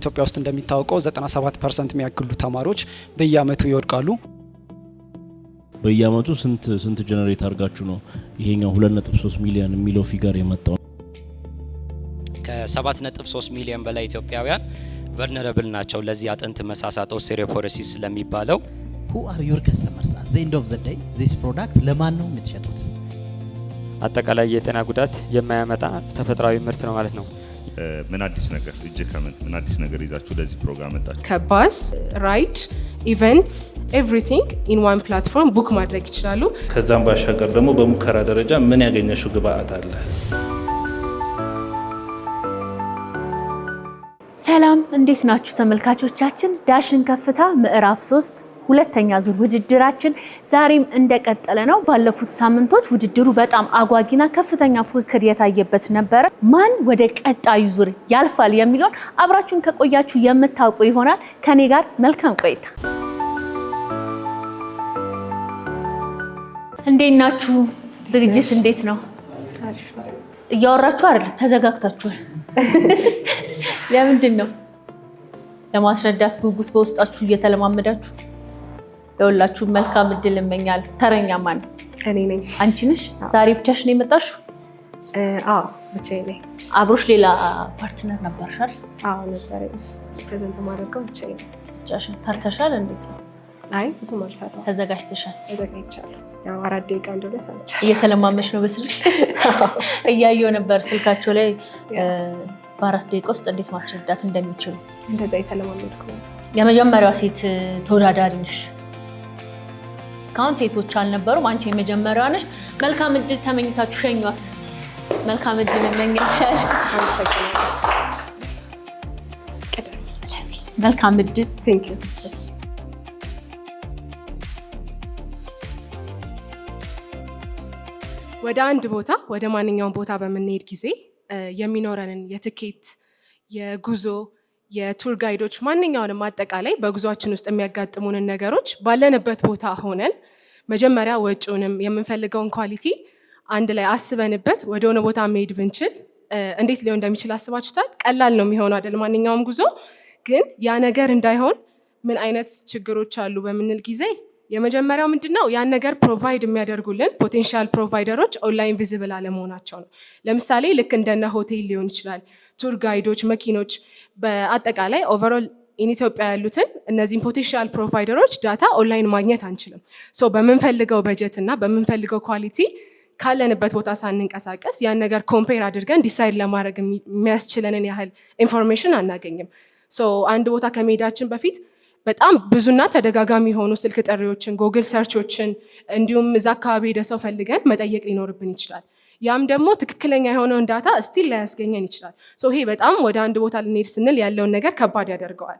ኢትዮጵያ ውስጥ እንደሚታወቀው 97% የሚያክሉ ተማሪዎች በየአመቱ ይወድቃሉ። በየአመቱ ስንት ጀነሬት አድርጋችሁ ነው ይሄኛው 2.3 ሚሊዮን የሚለው ፊገር የመጣው? ከ7.3 ሚሊዮን በላይ ኢትዮጵያውያን ቨልነራብል ናቸው ለዚህ አጥንት መሳሳት ኦስቲዮፖሮሲስ ለሚባለው። Who are your customers at the end of the day? This product ለማን ነው የምትሸጡት? አጠቃላይ የጤና ጉዳት የማያመጣ ተፈጥሯዊ ምርት ነው ማለት ነው። ምን አዲስ ነገር ምን አዲስ ነገር ይዛችሁ ለዚህ ፕሮግራም መጣችሁ? ከባስ ራይድ ኢቨንትስ ኤቭሪቲንግ ኢን ዋን ፕላትፎርም ቡክ ማድረግ ይችላሉ። ከዛም ባሻገር ደግሞ በሙከራ ደረጃ ምን ያገኘሽው ግብአት አለ? ሰላም እንዴት ናችሁ ተመልካቾቻችን? ዳሽን ከፍታ ምዕራፍ 3 ሁለተኛ ዙር ውድድራችን ዛሬም እንደቀጠለ ነው። ባለፉት ሳምንቶች ውድድሩ በጣም አጓጊና ከፍተኛ ፉክክር የታየበት ነበር። ማን ወደ ቀጣዩ ዙር ያልፋል የሚለውን አብራችሁን ከቆያችሁ የምታውቁ ይሆናል። ከኔ ጋር መልካም ቆይታ። እንዴት ናችሁ? ዝግጅት እንዴት ነው? እያወራችሁ አይደል? ተዘጋግታችኋል? ለምንድን ነው? ለማስረዳት ጉጉት በውስጣችሁ እየተለማመዳችሁ? ለሁላችሁ መልካም እድል እመኛለሁ። ተረኛ ማን? እኔ ነኝ። አንቺ ነሽ? ዛሬ ብቻሽ ነው የመጣሽው? አዎ ብቻዬ ነኝ። አብሮሽ ሌላ ፓርትነር ነበርሻል? አዎ ነበረኝ። ፕሬዘንት ማድረገው ብቻዬ ነኝ። ብቻሽን? ፈርተሻል? እንዴት ነው? አይ ብዙም አልፈራም። ተዘጋጅተሻል? ተዘጋጅቻለሁ። ያው 4 ደቂቃ እንደሆነ ሰምቻለሁ። እየተለማመሽ ነው በስልክሽ? እያየሁ ነበር ስልካቸው ላይ በ4 ደቂቃ ውስጥ እንዴት ማስረዳት እንደሚችሉ። እንደዛ የተለማመድኩ ነው። የመጀመሪያዋ ሴት ተወዳዳሪ ነሽ። እስካሁን ሴቶች አልነበሩም። አንቺ የመጀመሪያዋ ነሽ። መልካም እድል ተመኝታችሁ ሸኟት። መልካም እድል እመኛለሁ። መልካም እድል። ቴንክ ዩ። ወደ አንድ ቦታ ወደ ማንኛውም ቦታ በምንሄድ ጊዜ የሚኖረንን የትኬት፣ የጉዞ፣ የቱር ጋይዶች ማንኛውንም አጠቃላይ በጉዟችን ውስጥ የሚያጋጥሙንን ነገሮች ባለንበት ቦታ ሆነን መጀመሪያ ወጪውንም የምንፈልገውን ኳሊቲ አንድ ላይ አስበንበት ወደ ሆነ ቦታ መሄድ ብንችል እንዴት ሊሆን እንደሚችል አስባችሁታል? ቀላል ነው የሚሆነው አይደል? ማንኛውም ጉዞ። ግን ያ ነገር እንዳይሆን ምን አይነት ችግሮች አሉ በምንል ጊዜ የመጀመሪያው ምንድነው? ያን ነገር ፕሮቫይድ የሚያደርጉልን ፖቴንሻል ፕሮቫይደሮች ኦንላይን ቪዚብል አለመሆናቸው ነው። ለምሳሌ ልክ እንደነ ሆቴል ሊሆን ይችላል፣ ቱር ጋይዶች፣ መኪኖች፣ በአጠቃላይ ኦቨርኦል ኢትዮጵያ ያሉትን እነዚህን ፖቴንሻል ፕሮቫይደሮች ዳታ ኦንላይን ማግኘት አንችልም። ሶ በምንፈልገው በጀት እና በምንፈልገው ኳሊቲ ካለንበት ቦታ ሳንንቀሳቀስ ያን ነገር ኮምፔር አድርገን ዲሳይድ ለማድረግ የሚያስችለንን ያህል ኢንፎርሜሽን አናገኝም። ሶ አንድ ቦታ ከመሄዳችን በፊት በጣም ብዙና ተደጋጋሚ የሆኑ ስልክ ጥሪዎችን፣ ጎግል ሰርቾችን እንዲሁም እዛ አካባቢ ሄደ ሰው ፈልገን መጠየቅ ሊኖርብን ይችላል። ያም ደግሞ ትክክለኛ የሆነውን ዳታ ስቲል ላያስገኘን ይችላል። ይሄ በጣም ወደ አንድ ቦታ ልንሄድ ስንል ያለውን ነገር ከባድ ያደርገዋል።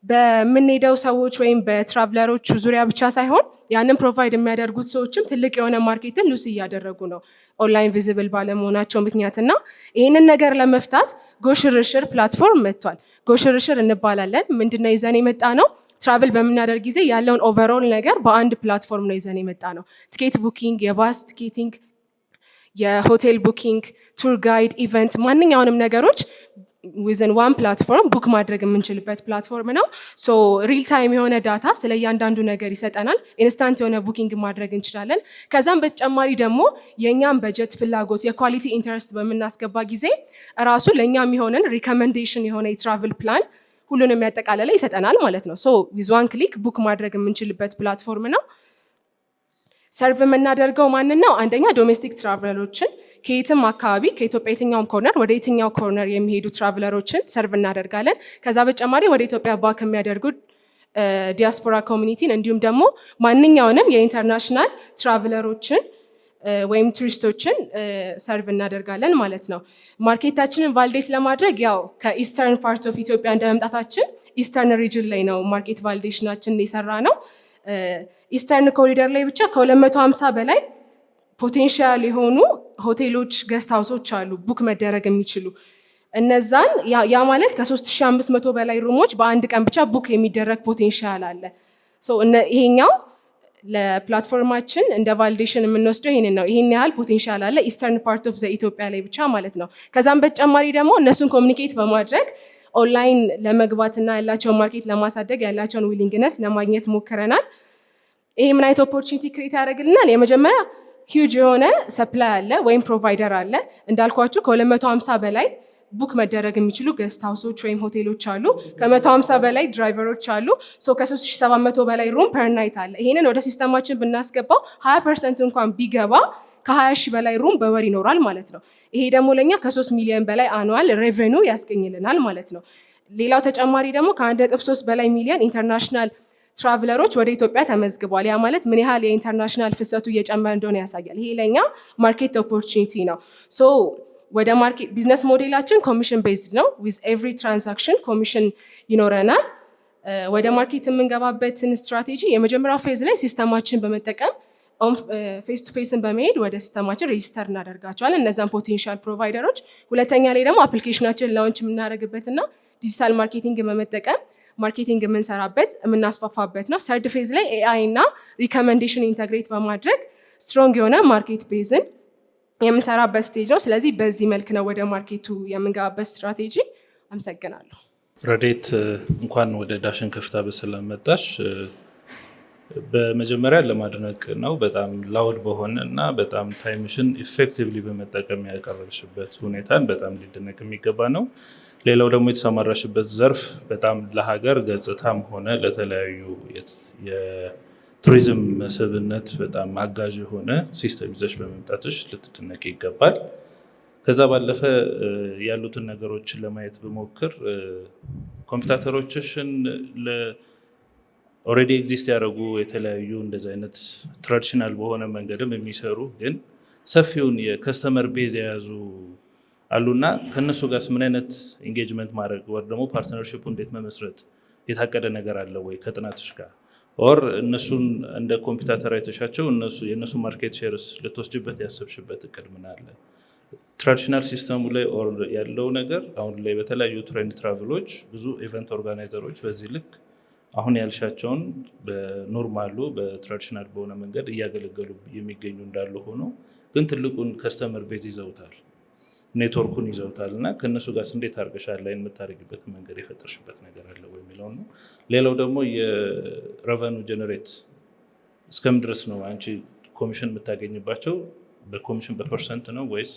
በምንሄደው ሰዎች ወይም በትራቭለሮቹ ዙሪያ ብቻ ሳይሆን ያንን ፕሮቫይድ የሚያደርጉት ሰዎችም ትልቅ የሆነ ማርኬትን ሉስ እያደረጉ ነው ኦንላይን ቪዚብል ባለመሆናቸው ምክንያትና ይህንን ነገር ለመፍታት ጎሽርሽር ፕላትፎርም መጥቷል። ጎሽርሽር እንባላለን። ምንድነው ይዘን የመጣ ነው? ትራቭል በምናደርግ ጊዜ ያለውን ኦቨርኦል ነገር በአንድ ፕላትፎርም ነው ይዘን የመጣ ነው። ቲኬት ቡኪንግ፣ የባስ ቲኬቲንግ፣ የሆቴል ቡኪንግ፣ ቱር ጋይድ፣ ኢቨንት፣ ማንኛውንም ነገሮች ዊዝን ዋን ፕላትፎርም ቡክ ማድረግ የምንችልበት ፕላትፎርም ነው። ሶ ሪል ታይም የሆነ ዳታ ስለ እያንዳንዱ ነገር ይሰጠናል። ኢንስታንት የሆነ ቡኪንግ ማድረግ እንችላለን። ከዛም በተጨማሪ ደግሞ የእኛም በጀት ፍላጎት፣ የኳሊቲ ኢንተረስት በምናስገባ ጊዜ ራሱ ለእኛ የሚሆንን ሪኮመንዴሽን የሆነ የትራቭል ፕላን ሁሉንም የሚያጠቃለለ ይሰጠናል ማለት ነው። ሶ ዊዝ ዋን ክሊክ ቡክ ማድረግ የምንችልበት ፕላትፎርም ነው። ሰርቭ የምናደርገው ማንን ነው? አንደኛ ዶሜስቲክ ትራቭለሮችን ከየትም አካባቢ ከኢትዮጵያ የትኛውም ኮርነር ወደ የትኛው ኮርነር የሚሄዱ ትራቭለሮችን ሰርቭ እናደርጋለን። ከዛ በተጨማሪ ወደ ኢትዮጵያ ባክ የሚያደርጉ ዲያስፖራ ኮሚኒቲን እንዲሁም ደግሞ ማንኛውንም የኢንተርናሽናል ትራቭለሮችን ወይም ቱሪስቶችን ሰርቭ እናደርጋለን ማለት ነው። ማርኬታችንን ቫሊዴት ለማድረግ ያው ከኢስተርን ፓርት ኦፍ ኢትዮጵያ እንደመምጣታችን ኢስተርን ሪጅን ላይ ነው ማርኬት ቫሊዴሽናችን የሰራ ነው። ኢስተርን ኮሪደር ላይ ብቻ ከ250 በላይ ፖቴንሻል የሆኑ ሆቴሎች፣ ገስት ሃውሶች አሉ ቡክ መደረግ የሚችሉ። እነዛን ያ ማለት ከ3500 በላይ ሩሞች በአንድ ቀን ብቻ ቡክ የሚደረግ ፖቴንሻል አለ። ይሄኛው ለፕላትፎርማችን እንደ ቫሊዴሽን የምንወስደው ይሄንን ነው። ይሄን ያህል ፖቴንሻል አለ ኢስተርን ፓርት ኦፍ ዘ ኢትዮጵያ ላይ ብቻ ማለት ነው። ከዛም በተጨማሪ ደግሞ እነሱን ኮሚኒኬት በማድረግ ኦንላይን ለመግባትና ያላቸውን ማርኬት ለማሳደግ ያላቸውን ዊሊንግነስ ለማግኘት ሞክረናል። ይሄ ምን አይነት ኦፖርቹኒቲ ክሬት ያደርግልናል? የመጀመሪያ ሂውጅ የሆነ ሰፕላይ አለ ወይም ፕሮቫይደር አለ። እንዳልኳችሁ ከ250 በላይ ቡክ መደረግ የሚችሉ ገስት ሃውሶች ወይም ሆቴሎች አሉ። ከ150 በላይ ድራይቨሮች አሉ። ከ3700 በላይ ሩም ፐር ናይት አለ። ይሄንን ወደ ሲስተማችን ብናስገባው 20% እንኳን ቢገባ ከ20 ሺህ በላይ ሩም በወር ይኖራል ማለት ነው። ይሄ ደግሞ ለኛ ከ3 ሚሊዮን በላይ አኑዋል ሬቨኑ ያስገኝልናል ማለት ነው። ሌላው ተጨማሪ ደግሞ ከ1.3 በላይ ሚሊዮን ኢንተርናሽናል ትራቭለሮች ወደ ኢትዮጵያ ተመዝግቧል። ያ ማለት ምን ያህል የኢንተርናሽናል ፍሰቱ እየጨመረ እንደሆነ ያሳያል። ይሄ ለኛ ማርኬት ኦፖርቹኒቲ ነው። ወደ ማርኬት ቢዝነስ ሞዴላችን ኮሚሽን ቤዝድ ነው። ዊዝ ኤቭሪ ትራንዛክሽን ኮሚሽን ይኖረናል። ወደ ማርኬት የምንገባበትን ስትራቴጂ የመጀመሪያው ፌዝ ላይ ሲስተማችን በመጠቀም ፌስ ቱ ፌስን በመሄድ ወደ ሲስተማችን ሬጂስተር እናደርጋቸዋለን እነዛን ፖቴንሻል ፕሮቫይደሮች። ሁለተኛ ላይ ደግሞ አፕሊኬሽናችን ላውንች የምናደርግበትና ዲጂታል ማርኬቲንግ በመጠቀም ማርኬቲንግ የምንሰራበት የምናስፋፋበት ነው። ሰርድ ፌዝ ላይ ኤአይ እና ሪኮመንዴሽን ኢንተግሬት በማድረግ ስትሮንግ የሆነ ማርኬት ቤዝን የምንሰራበት ስቴጅ ነው። ስለዚህ በዚህ መልክ ነው ወደ ማርኬቱ የምንገባበት ስትራቴጂ። አመሰግናለሁ። ረዴት እንኳን ወደ ዳሽን ከፍታ በሰላም መጣሽ። በመጀመሪያ ለማድነቅ ነው። በጣም ላውድ በሆነ እና በጣም ታይምሽን ኢፌክቲቭሊ በመጠቀም ያቀረብሽበት ሁኔታን በጣም ሊደነቅ የሚገባ ነው። ሌላው ደግሞ የተሰማራሽበት ዘርፍ በጣም ለሀገር ገጽታም ሆነ ለተለያዩ የቱሪዝም መስህብነት በጣም አጋዥ የሆነ ሲስተም ይዘሽ በመምጣትሽ ልትደነቅ ይገባል። ከዛ ባለፈ ያሉትን ነገሮችን ለማየት ብሞክር ኮምፒውተሮችሽን ኦልሬዲ ኤግዚስት ያደረጉ የተለያዩ እንደዚህ አይነት ትራዲሽናል በሆነ መንገድም የሚሰሩ ግን ሰፊውን የከስተመር ቤዝ የያዙ አሉና ከነሱ ጋር ምን አይነት ኢንጌጅመንት ማድረግ ወር ደግሞ ፓርትነርሺፑ እንዴት መመስረት የታቀደ ነገር አለ ወይ ከጥናትሽ ጋር? ኦር እነሱን እንደ ኮምፒውተር አይተሻቸው የእነሱ ማርኬት ሼርስ ልትወስድበት ያሰብሽበት እቅድ ምን አለ? ትራዲሽናል ሲስተሙ ላይ ኦር ያለው ነገር አሁን ላይ በተለያዩ ትሬንድ ትራቭሎች ብዙ ኢቨንት ኦርጋናይዘሮች በዚህ ልክ አሁን ያልሻቸውን በኖርማሉ በትራዲሽናል በሆነ መንገድ እያገለገሉ የሚገኙ እንዳሉ ሆኖ ግን ትልቁን ከስተመር ቤዝ ይዘውታል፣ ኔትወርኩን ይዘውታል እና ከእነሱ ጋር እንዴት አድርገሻል ላይ የምታደርግበት መንገድ የፈጠርሽበት ነገር አለ ወይ የሚለው ነው። ሌላው ደግሞ የሬቨኑ ጀነሬት እስከምን ድረስ ነው አንቺ ኮሚሽን የምታገኝባቸው? በኮሚሽን በፐርሰንት ነው ወይስ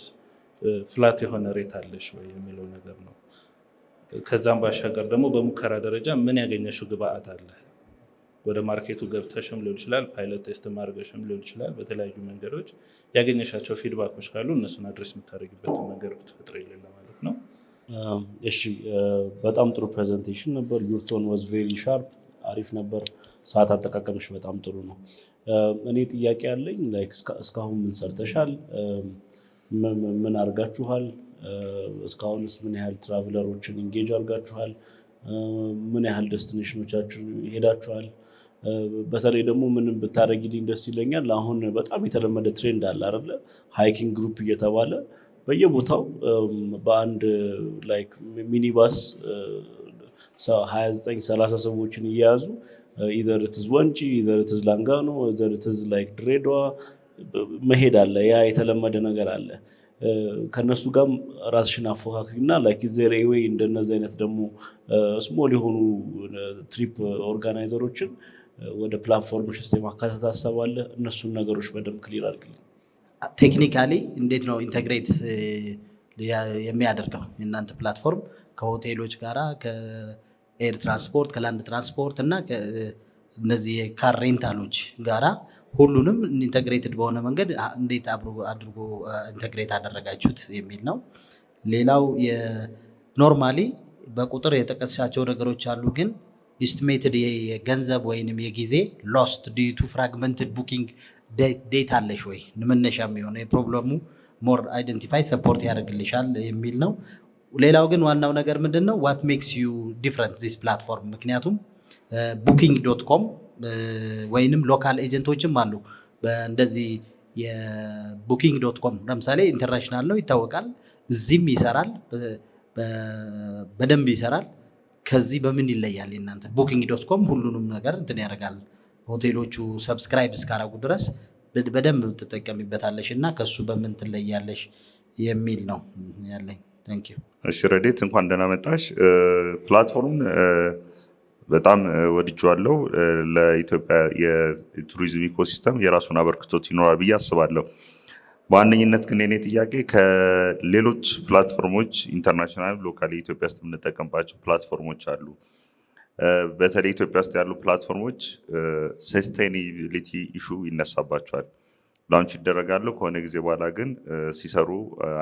ፍላት የሆነ ሬት አለሽ ወይ የሚለው ነገር ነው። ከዛም ባሻገር ደግሞ በሙከራ ደረጃ ምን ያገኘሽው ግብአት አለ? ወደ ማርኬቱ ገብተሽም ሊሆን ይችላል፣ ፓይለት ቴስት ማድረግሽም ሊሆን ይችላል። በተለያዩ መንገዶች ያገኘሻቸው ፊድባኮች ካሉ እነሱን አድሬስ የምታደርግበትን መንገድ ብትፈጥር የሌለ ማለት ነው። እሺ፣ በጣም ጥሩ ፕሬዘንቴሽን ነበር። ዩር ቶን ዋዝ ቬሪ ሻርፕ፣ አሪፍ ነበር። ሰዓት አጠቃቀምሽ በጣም ጥሩ ነው። እኔ ጥያቄ ያለኝ እስካሁን ምን ሰርተሻል? ምን አድርጋችኋል? እስካሁንስ ምን ያህል ትራቭለሮችን ኢንጌጅ አድርጋችኋል? ምን ያህል ዴስቲኔሽኖቻችሁ ሄዳችኋል? በተለይ ደግሞ ምንም ብታደርጊልኝ ደስ ይለኛል። አሁን በጣም የተለመደ ትሬንድ አለ አይደለ? ሃይኪንግ ግሩፕ እየተባለ በየቦታው በአንድ ላይክ ሚኒባስ 29-30 ሰዎችን እየያዙ ኢዘር ኢት ኢዝ ወንጪ፣ ኢዘር ኢት ኢዝ ላንጋኖ፣ ኢዘር ኢት ኢዝ ላይክ ድሬዳዋ መሄድ አለ። ያ የተለመደ ነገር አለ። ከነሱ ጋርም ራስሽን አፎካክሪና ላይክ ኢዘር ኤዌይ እንደነዚህ አይነት ደግሞ ስሞል የሆኑ ትሪፕ ኦርጋናይዘሮችን ወደ ፕላትፎርምሽ ውስጥ የማካተት ሀሳብ አለ? እነሱን ነገሮች በደንብ ክሊር አድርግልኝ። ቴክኒካሊ እንዴት ነው ኢንተግሬት የሚያደርገው የእናንተ ፕላትፎርም ከሆቴሎች ጋራ፣ ከኤር ትራንስፖርት፣ ከላንድ ትራንስፖርት እና እነዚህ የካር ሬንታሎች ጋራ ሁሉንም ኢንተግሬትድ በሆነ መንገድ እንዴት አድርጎ ኢንተግሬት አደረጋችሁት የሚል ነው። ሌላው ኖርማሊ በቁጥር የጠቀሳቸው ነገሮች አሉ፣ ግን ኢስቲሜትድ የገንዘብ ወይንም የጊዜ ሎስት ዲዩ ቱ ፍራግመንትድ ቡኪንግ ዴት አለሽ ወይ? መነሻ የሚሆነ የፕሮብለሙ ሞር አይደንቲፋይ ሰፖርት ያደርግልሻል የሚል ነው። ሌላው ግን ዋናው ነገር ምንድን ነው? ዋት ሜክስ ዩ ዲፍረንት ዚስ ፕላትፎርም? ምክንያቱም ቡኪንግ.com ወይንም ሎካል ኤጀንቶችም አሉ። እንደዚህ የቡኪንግ.com ለምሳሌ ኢንተርናሽናል ነው ይታወቃል፣ እዚህም ይሰራል፣ በደንብ ይሰራል። ከዚህ በምን ይለያል እናንተ? ቡኪንግ.com ሁሉንም ነገር እንትን ያደርጋል። ሆቴሎቹ ሰብስክራይብ እስካረጉ ድረስ በደንብ ትጠቀሚበታለሽ እና ከሱ በምን ትለያለሽ የሚል ነው ያለኝ። ታንክ ዩ። እሺ ረዴት እንኳን ደህና መጣሽ። ፕላትፎርሙን በጣም ወድጄዋለሁ። ለኢትዮጵያ የቱሪዝም ኢኮሲስተም የራሱን አበርክቶት ይኖራል ብዬ አስባለሁ። በዋነኝነት ግን የኔ ጥያቄ ከሌሎች ፕላትፎርሞች ኢንተርናሽናል፣ ሎካሊ ኢትዮጵያ ውስጥ የምንጠቀምባቸው ፕላትፎርሞች አሉ። በተለይ ኢትዮጵያ ውስጥ ያሉ ፕላትፎርሞች ሰስቴይናቢሊቲ ኢሹ ይነሳባቸዋል። ላውንች ይደረጋሉ፣ ከሆነ ጊዜ በኋላ ግን ሲሰሩ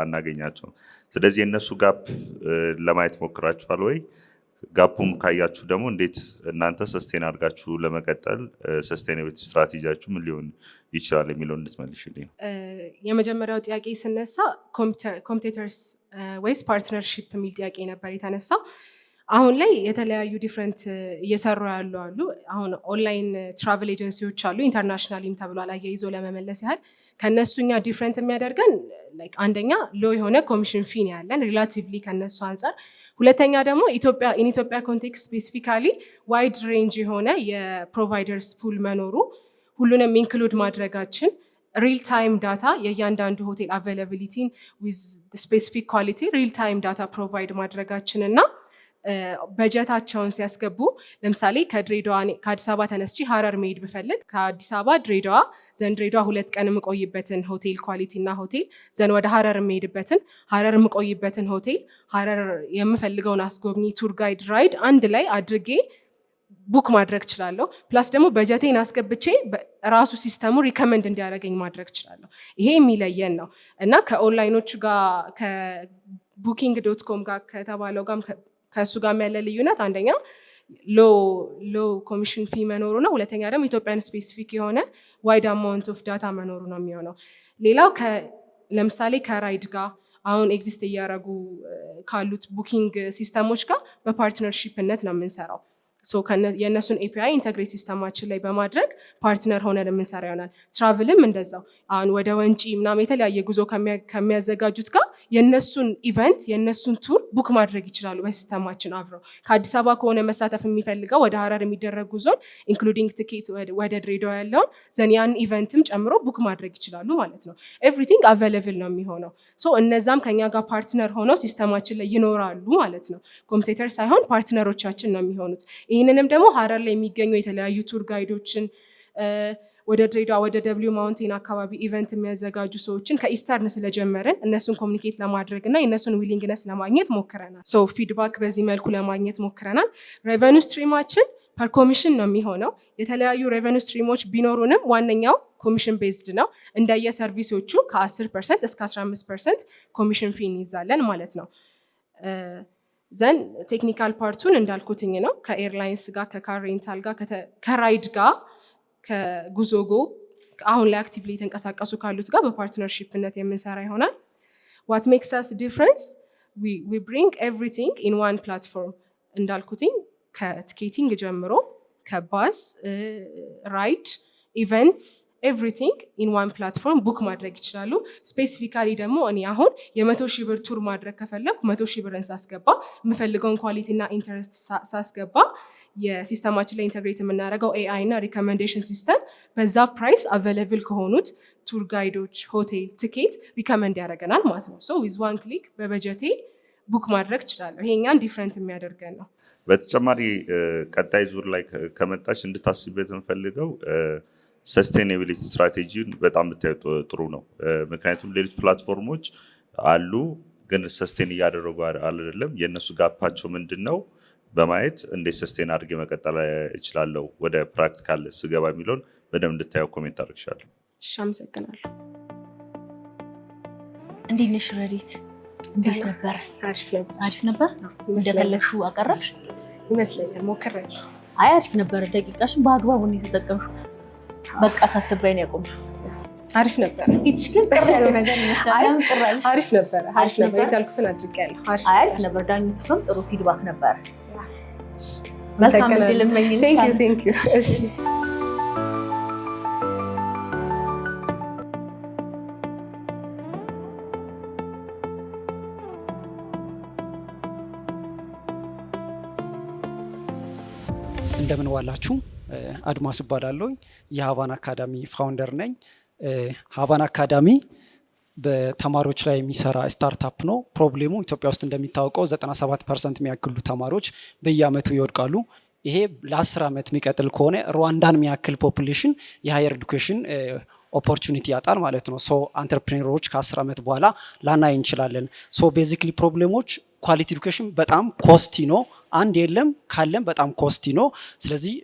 አናገኛቸው። ስለዚህ የእነሱ ጋፕ ለማየት ሞክራችኋል ወይ? ጋፑን ካያችሁ ደግሞ እንዴት እናንተ ሰስቴን አድርጋችሁ ለመቀጠል ሰስቴናቢሊቲ ስትራቴጂያችሁ ምን ሊሆን ይችላል የሚለው እንድትመልሽልኝ ነው። የመጀመሪያው ጥያቄ ስነሳ ኮምፒውተርስ ወይስ ፓርትነርሺፕ የሚል ጥያቄ ነበር የተነሳው። አሁን ላይ የተለያዩ ዲፍረንት እየሰሩ ያሉ አሉ። አሁን ኦንላይን ትራቨል ኤጀንሲዎች አሉ፣ ኢንተርናሽናልም ተብሏል። አያይዞ ለመመለስ ያህል ከነሱኛ ዲፍረንት የሚያደርገን አንደኛ ሎ የሆነ ኮሚሽን ፊን ያለን ሪላቲቭሊ ከነሱ አንጻር፣ ሁለተኛ ደግሞ ኢትዮጵያ ኮንቴክስት ስፔሲፊካሊ ዋይድ ሬንጅ የሆነ የፕሮቫይደርስ ፑል መኖሩ፣ ሁሉንም ኢንክሉድ ማድረጋችን፣ ሪል ታይም ዳታ የእያንዳንዱ ሆቴል አቬይላቢሊቲን ዊዝ ስፔሲፊክ ኳሊቲ ሪል ታይም ዳታ ፕሮቫይድ ማድረጋችን እና በጀታቸውን ሲያስገቡ ለምሳሌ ከአዲስ አበባ ተነስቼ ሀረር መሄድ ብፈልግ ከአዲስ አበባ ድሬዳዋ ዘንድ ድሬዳዋ 2 ቀን የምቆይበትን ሆቴል ኳሊቲ እና ሆቴል ዘንድ ወደ ሀረር የምሄድበትን ሀረር የምቆይበትን ሆቴል ሀረር የምፈልገውን አስጎብኚ ቱር ጋይድ ራይድ አንድ ላይ አድርጌ ቡክ ማድረግ እችላለሁ። ፕላስ ደግሞ በጀቴን አስገብቼ ራሱ ሲስተሙ ሪከመንድ እንዲያደርገኝ ማድረግ እችላለሁ። ይሄ የሚለየን ነው እና ከኦንላይኖቹ ጋር ከቡኪንግ.ኮም ጋር ከተባለው ጋር ከእሱ ጋር ያለ ልዩነት አንደኛ ሎ ኮሚሽን ፊ መኖሩ ነው። ሁለተኛ ደግሞ ኢትዮጵያን ስፔሲፊክ የሆነ ዋይድ አማውንት ኦፍ ዳታ መኖሩ ነው የሚሆነው። ሌላው ለምሳሌ ከራይድ ጋር አሁን ኤግዚስት እያደረጉ ካሉት ቡኪንግ ሲስተሞች ጋር በፓርትነርሺፕነት ነው የምንሰራው። የእነሱን ኤፒአይ ኢንተግሬት ሲስተማችን ላይ በማድረግ ፓርትነር ሆነን የምንሰራ ይሆናል። ትራቭልም እንደዛው አሁን ወደ ወንጪ ምናምን የተለያየ ጉዞ ከሚያዘጋጁት ጋር የእነሱን ኢቨንት የእነሱን ቱር ቡክ ማድረግ ይችላሉ በሲስተማችን አብረው። ከአዲስ አበባ ከሆነ መሳተፍ የሚፈልገው ወደ ሀረር የሚደረግ ጉዞን ኢንክሉዲንግ ትኬት ወደ ድሬዳዋ ያለውን ያን ኢቨንትም ጨምሮ ቡክ ማድረግ ይችላሉ ማለት ነው። ኤቭሪቲንግ አቬይላብል ነው የሚሆነው። እነዛም ከኛ ጋር ፓርትነር ሆነው ሲስተማችን ላይ ይኖራሉ ማለት ነው። ኮምፒውተር ሳይሆን ፓርትነሮቻችን ነው የሚሆኑት። ይህንንም ደግሞ ሀረር ላይ የሚገኙ የተለያዩ ቱር ጋይዶችን ወደ ድሬዳዋ ወደ ደብሊው ማውንቴን አካባቢ ኢቨንት የሚያዘጋጁ ሰዎችን ከኢስተርን ስለጀመረን እነሱን ኮሚኒኬት ለማድረግ እና የእነሱን ዊሊንግነስ ለማግኘት ሞክረናል። ፊድባክ በዚህ መልኩ ለማግኘት ሞክረናል። ሬቨኑ ስትሪማችን ፐር ኮሚሽን ነው የሚሆነው። የተለያዩ ሬቨኑ ስትሪሞች ቢኖሩንም ዋነኛው ኮሚሽን ቤዝድ ነው። እንደየ ሰርቪሶቹ ከ10% እስከ 15% ኮሚሽን ፊ እንይዛለን ማለት ነው። ዘን ቴክኒካል ፓርቱን እንዳልኩትኝ ነው ከኤርላይንስ ጋር ከካር ሬንታል ጋር ከራይድ ጋር ከጉዞጎ አሁን ላይ አክቲቭሊ የተንቀሳቀሱ ካሉት ጋር በፓርትነርሺፕነት የምንሰራ ይሆናል። ዋት ሜክስ አስ ዲፍረንስ ዊ ብሪንግ ኤቭሪቲንግ ኢን ዋን ፕላትፎርም እንዳልኩትኝ ከቲኬቲንግ ጀምሮ ከባስ ራይድ ኢቨንትስ ኤቭሪቲንግ ኢን ዋን ፕላትፎርም ቡክ ማድረግ ይችላሉ። ስፔሲፊካሊ ደግሞ እኔ አሁን የ100,000 ብር ቱር ማድረግ ከፈለኩ 100,000 ብርን ሳስገባ የምፈልገውን ኳሊቲ እና ኢንተረስት ሳስገባ የሲስተማችን ላይ ኢንተግሬት የምናደርገው ኤአይ እና ሪኮሜንዴሽን ሲስተም በዛ ፕራይስ አቬይላብል ከሆኑት ቱር ጋይዶች፣ ሆቴል፣ ትኬት ሪኮመንድ ያደርገናል ማለት ነው። ዊዝ ዋን ክሊክ በበጀቴ ቡክ ማድረግ እችላለሁ። ይሄኛን ዲፍረንት የሚያደርገን ነው። በተጨማሪ ቀጣይ ዙር ላይ ከመጣች እንድታስቢበት የምፈልገው ሰስቴናቢሊቲ ስትራቴጂን በጣም ብታዩ ጥሩ ነው። ምክንያቱም ሌሎች ፕላትፎርሞች አሉ ግን ሰስቴን እያደረጉ አይደለም። የእነሱ ጋፓቸው ምንድን ነው በማየት እንዴት ሰስቴን አድርጌ መቀጠል እችላለሁ ወደ ፕራክቲካል ስገባ የሚለውን በደንብ እንድታየው ኮሜንት አድርግሻለሁ። እሺ፣ አመሰግናለሁ። እንዴት ነሽ ረዲት? እንዴት ነበር? አሪፍ ነበር። እንደፈለግሽው አቀረብሽ ይመስለኛል። ሞክሬያለሁ። አይ አሪፍ ነበር። ደቂቃሽን በአግባቡ ነው የተጠቀምሽው። በቃ ሳትባይ ነው ያቆምሽው። አሪፍ ነበር። ፊትሽ ግን ቅር ያለው ነገር ይመስላል። አሪፍ ነበር። የቻልኩትን አድርጌያለሁ። አሪፍ ነበር። ዳኞቹም ጥሩ ፊድባክ ነበር። መልካም እድል እመኝልሽ። ቴንክ ዩ። እሺ እንደምን ዋላችሁ። አድማስ እባላለሁ። የሀቫን አካዳሚ ፋውንደር ነኝ። ሀቫን አካዳሚ በተማሪዎች ላይ የሚሰራ ስታርታፕ ነው። ፕሮብሌሙ ኢትዮጵያ ውስጥ እንደሚታወቀው 97% የሚያክሉ ተማሪዎች በየአመቱ ይወድቃሉ። ይሄ ለ10 ዓመት የሚቀጥል ከሆነ ሩዋንዳን የሚያክል ፖፑሌሽን የሃየር ኤዱኬሽን ኦፖርቹኒቲ ያጣል ማለት ነው። ሶ አንትርፕሪነሮች ከ10 ዓመት በኋላ ላናይ እንችላለን። ሶ ቤዚክሊ ፕሮብሌሞች ኳሊቲ ኤዱኬሽን በጣም ኮስቲ ነው። አንድ የለም ካለም በጣም ኮስቲ ነው። ስለዚህ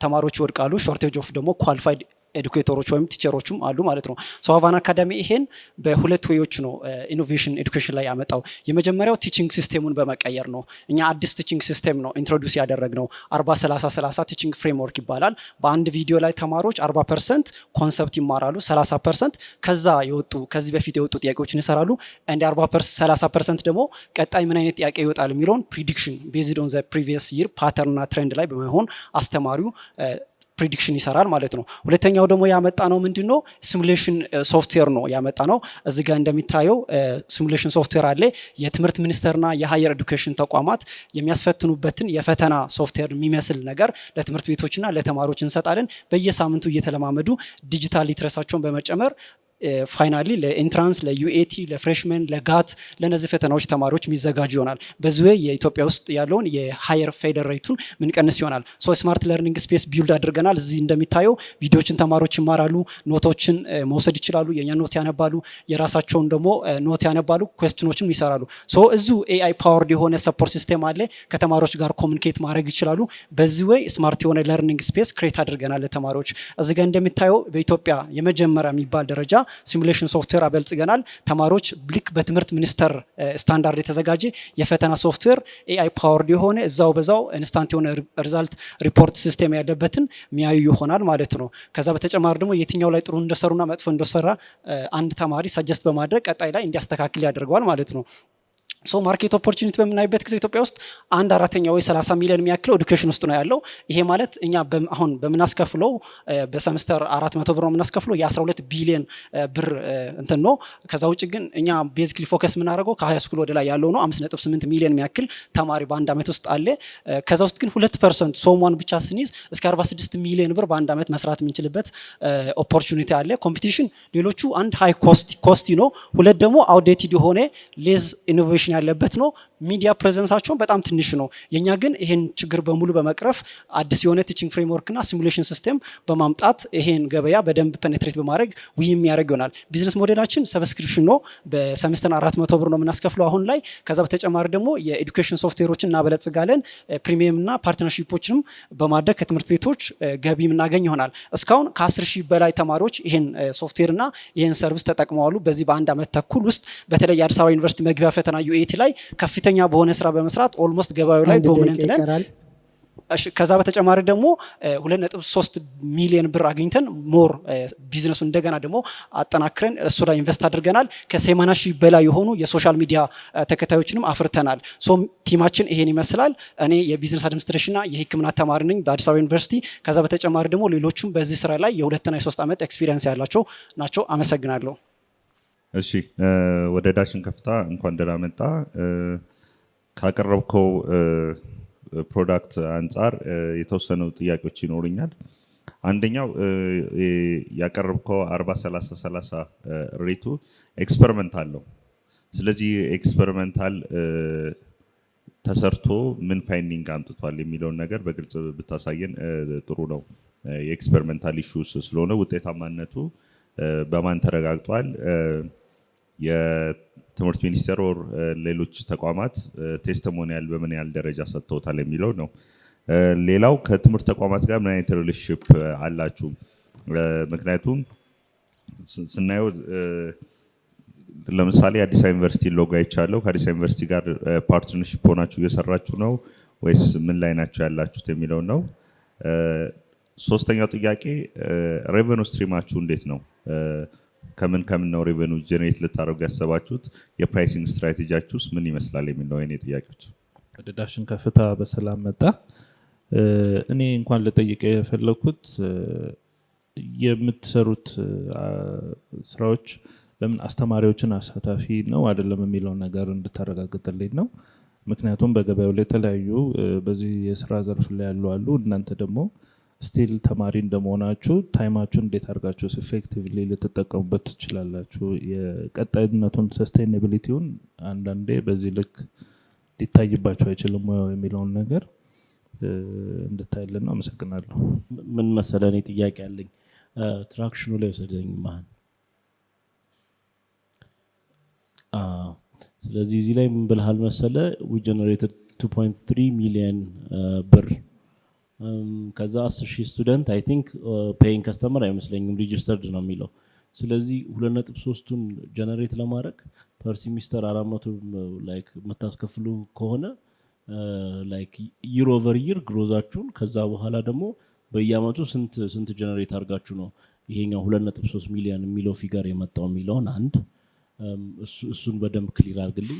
ተማሪዎች ይወድቃሉ። ሾርቴጅ ኦፍ ደግሞ ኳሊፋይድ ኤዱኬተሮች ወይም ቲቸሮችም አሉ ማለት ነው። ሶ ሃቫና አካዳሚ ይሄን በሁለት ወዮች ነው ኢኖቬሽን ኤዱኬሽን ላይ ያመጣው። የመጀመሪያው ቲቺንግ ሲስቴሙን በመቀየር ነው። እኛ አዲስ ቲቺንግ ሲስቴም ነው ኢንትሮዲዩስ ያደረግነው። 40-30-30 ቲቺንግ ፍሬምወርክ ይባላል። በአንድ ቪዲዮ ላይ ተማሪዎች 40% ኮንሰፕት ይማራሉ፣ 30% ከዚህ በፊት የወጡ ጥያቄዎችን ይሰራሉ። እንደ 30% ደግሞ ቀጣይ ምን አይነት ጥያቄ ይወጣል የሚለውን ፕሪዲክሽን ቤዝድ ኦን ዘ ፕሪቪየስ ይር ፓተርንና ትሬንድ ላይ በመሆን አስተማሪው ፕሪዲክሽን ይሰራል ማለት ነው። ሁለተኛው ደግሞ ያመጣ ነው ምንድነው ሲሙሌሽን ሶፍትዌር ነው ያመጣ ነው። እዚህ ጋር እንደሚታየው ሲሙሌሽን ሶፍትዌር አለ። የትምህርት ሚኒስቴርና የሃየር ኤዱኬሽን ተቋማት የሚያስፈትኑበትን የፈተና ሶፍትዌር የሚመስል ነገር ለትምህርት ቤቶችና ለተማሪዎች እንሰጣለን። በየሳምንቱ እየተለማመዱ ዲጂታል ሊትረሳቸውን በመጨመር ፋይናሊ ለኢንትራንስ፣ ለዩኤቲ፣ ለፍሬሽመን፣ ለጋት ለነዚህ ፈተናዎች ተማሪዎች የሚዘጋጁ ይሆናል። በዚህ የኢትዮጵያ ውስጥ ያለውን የሃየር ፌደር ሬቱን ምንቀንስ ይሆናል። ሶ ስማርት ለርኒንግ ስፔስ ቢልድ አድርገናል። እዚህ እንደሚታየው ቪዲዮችን ተማሪዎች ይማራሉ፣ ኖቶችን መውሰድ ይችላሉ፣ የኛ ኖት ያነባሉ፣ የራሳቸውን ደግሞ ኖት ያነባሉ፣ ኩዌስችኖችን ይሰራሉ። ሶ እዚሁ ኤአይ ፓወርድ የሆነ ሰፖርት ሲስቴም አለ። ከተማሪዎች ጋር ኮሚኒኬት ማድረግ ይችላሉ። በዚህ ወይ ስማርት የሆነ ለርኒንግ ስፔስ ክሬት አድርገናል ለተማሪዎች። እዚህ ጋር እንደሚታየው በኢትዮጵያ የመጀመሪያ የሚባል ደረጃ ሲሙሌሽን ሶፍትዌር አበልጽገናል። ተማሪዎች ልክ በትምህርት ሚኒስቴር ስታንዳርድ የተዘጋጀ የፈተና ሶፍትዌር ኤአይ ፓወርድ የሆነ እዛው በዛው ኢንስታንት የሆነ ሪዛልት ሪፖርት ሲስቴም ያለበትን ሚያዩ ይሆናል ማለት ነው። ከዛ በተጨማሪ ደግሞ የትኛው ላይ ጥሩ እንደሰሩና መጥፎ እንደሰራ አንድ ተማሪ ሰጀስት በማድረግ ቀጣይ ላይ እንዲያስተካክል ያደርገዋል ማለት ነው። ሶ ማርኬት ኦፖርቹኒቲ በምናይበት ጊዜ ኢትዮጵያ ውስጥ 1/4 ወይ 30 ሚሊዮን የሚያክለው ኤዱኬሽን ውስጥ ነው ያለው። ይሄ ማለት እኛ አሁን በምናስከፍለው በሰምስተር 400 ብር ነው የምናስከፍለው የ12 ቢሊዮን ብር እንትን ነው። ከዛ ውጭ ግን እኛ ቤዚክሊ ፎከስ የምናደርገው ከሃይ ስኩል ወደ ላይ ያለው ነው። 5.8 ሚሊዮን የሚያክል ተማሪ በአንድ ዓመት ውስጥ አለ። ከዛ ውስጥ ግን 2% ሶሟን ብቻ ስንይዝ እስከ 46 ሚሊዮን ብር በአንድ ዓመት መስራት የምንችልበት ኦፖርቹኒቲ አለ። ኮምፒቲሽን ሌሎቹ አንድ ሃይ ኮስቲ ነው፣ ሁለት ደግሞ አውትዴትድ የሆነ ሌዝ ኢኖቬሽን ያለበት ነው። ሚዲያ ፕሬዘንሳቸውን በጣም ትንሽ ነው። የኛ ግን ይሄን ችግር በሙሉ በመቅረፍ አዲስ የሆነ ቲቺንግ ፍሬምወርክ እና ሲሙሌሽን ሲስተም በማምጣት ይሄን ገበያ በደንብ ፔኔትሬት በማድረግ ውይ የሚያደርግ ይሆናል። ቢዝነስ ሞዴላችን ሰብስክሪፕሽን ነው። በሰምስተር 400 ብር ነው የምናስከፍለው አሁን ላይ። ከዛ በተጨማሪ ደግሞ የኤዱኬሽን ሶፍትዌሮችን እናበለጽጋለን። ፕሪሚየም እና ፓርትነርሺፖችንም በማድረግ ከትምህርት ቤቶች ገቢ የምናገኝ ይሆናል። እስካሁን ከ10,000 በላይ ተማሪዎች ይሄን ሶፍትዌር እና ይሄን ሰርቪስ ተጠቅመዋሉ። በዚህ በአንድ ዓመት ተኩል ውስጥ በተለይ የአዲስ አበባ ዩኒቨርሲቲ መግቢያ ፈተና ዩኤቲ ላይ ከፍተኛ በሆነ ስራ በመስራት ኦልሞስት ገበያው ላይ ዶሚናንት ነን። ከዛ በተጨማሪ ደግሞ 2.3 ሚሊዮን ብር አግኝተን ሞር ቢዝነሱ እንደገና ደግሞ አጠናክረን እሱ ላይ ኢንቨስት አድርገናል። ከ80,000 በላይ የሆኑ የሶሻል ሚዲያ ተከታዮችንም አፍርተናል። ሶ ቲማችን ይሄን ይመስላል። እኔ የቢዝነስ አድሚኒስትሬሽንና የሕክምና ተማሪ ነኝ በአዲስ አበባ ዩኒቨርሲቲ። ከዛ በተጨማሪ ደግሞ ሌሎቹም በዚህ ስራ ላይ የ2 እና የ3 ዓመት ኤክስፒሪየንስ ያላቸው ናቸው። አመሰግናለሁ። እሺ ወደ ዳሽን ከፍታ እንኳን ደህና መጣ። ካቀረብከው ፕሮዳክት አንጻር የተወሰኑ ጥያቄዎች ይኖሩኛል። አንደኛው ያቀረብከው 40-30-30 ሬቱ ኤክስፐሪመንታል ነው። ስለዚህ ኤክስፐሪመንታል ተሰርቶ ምን ፋይንዲንግ አምጥቷል የሚለውን ነገር በግልጽ ብታሳየን ጥሩ ነው። የኤክስፐሪመንታል ኢሹስ ስለሆነ ውጤታማነቱ በማን ተረጋግጧል? የትምህርት ሚኒስቴር ወር ሌሎች ተቋማት ቴስቲሞኒያል በምን ያህል ደረጃ ሰጥተውታል የሚለው ነው። ሌላው ከትምህርት ተቋማት ጋር ምን አይነት ሪሌሽንሺፕ አላችሁ? ምክንያቱም ስናየው ለምሳሌ አዲስ አበባ ዩኒቨርሲቲ ሎጎ አይቻለሁ። ከአዲስ አበባ ዩኒቨርሲቲ ጋር ፓርትነርሺፕ ሆናችሁ እየሰራችሁ ነው ወይስ ምን ላይ ናችሁ ያላችሁት የሚለው ነው። ሶስተኛው ጥያቄ ሬቨኑ ስትሪማችሁ እንዴት ነው? ከምን ነው ሬቨኑ ጀነሬት ልታደርጉ ያሰባችሁት? የፕራይሲንግ ስትራቴጂያችሁስ ምን ይመስላል የሚል ነው የኔ ጥያቄዎች። ወደ ዳሽን ከፍታ በሰላም መጣ። እኔ እንኳን ልጠይቅ የፈለኩት የምትሰሩት ስራዎች ለምን አስተማሪዎችን አሳታፊ ነው አይደለም የሚለው ነገር እንድታረጋግጥልኝ ነው። ምክንያቱም በገበያው ላይ የተለያዩ በዚህ የስራ ዘርፍ ላይ ያሉ አሉ። እናንተ ደግሞ ስቲል ተማሪ እንደመሆናችሁ ታይማችሁን እንዴት አድርጋችሁ ኢፌክቲቭሊ ልትጠቀሙበት ትችላላችሁ? የቀጣይነቱን ሰስቴናቢሊቲውን አንዳንዴ በዚህ ልክ ሊታይባችሁ አይችልም የሚለውን ነገር እንድታይልን ነው። አመሰግናለሁ። ምን መሰለህ እኔ ጥያቄ አለኝ። ትራክሽኑ ላይ ወሰደኝ ማን። ስለዚህ እዚህ ላይ ምን ብለሃል መሰለ we generated 2.3 ሚሊዮን ብር ከዛ 10,000 ስቱደንት አይ ቲንክ ፔይንግ ከስተመር አይመስለኝም ሬጂስተርድ ነው የሚለው። ስለዚህ 2.3ቱን ጀነሬት ለማድረግ ፐር ሴሚስተር 400 ላይክ የምታስከፍሉ ከሆነ ላይክ ይር ኦቨር ይር ግሮዛችሁን ከዛ በኋላ ደግሞ በየአመቱ ስንት ጀነሬት አድርጋችሁ ነው ይሄኛው 2.3 ሚሊዮን የሚለው ፊገር የመጣው የሚለውን አንድ እሱን በደንብ ክሊር አድርግልኝ።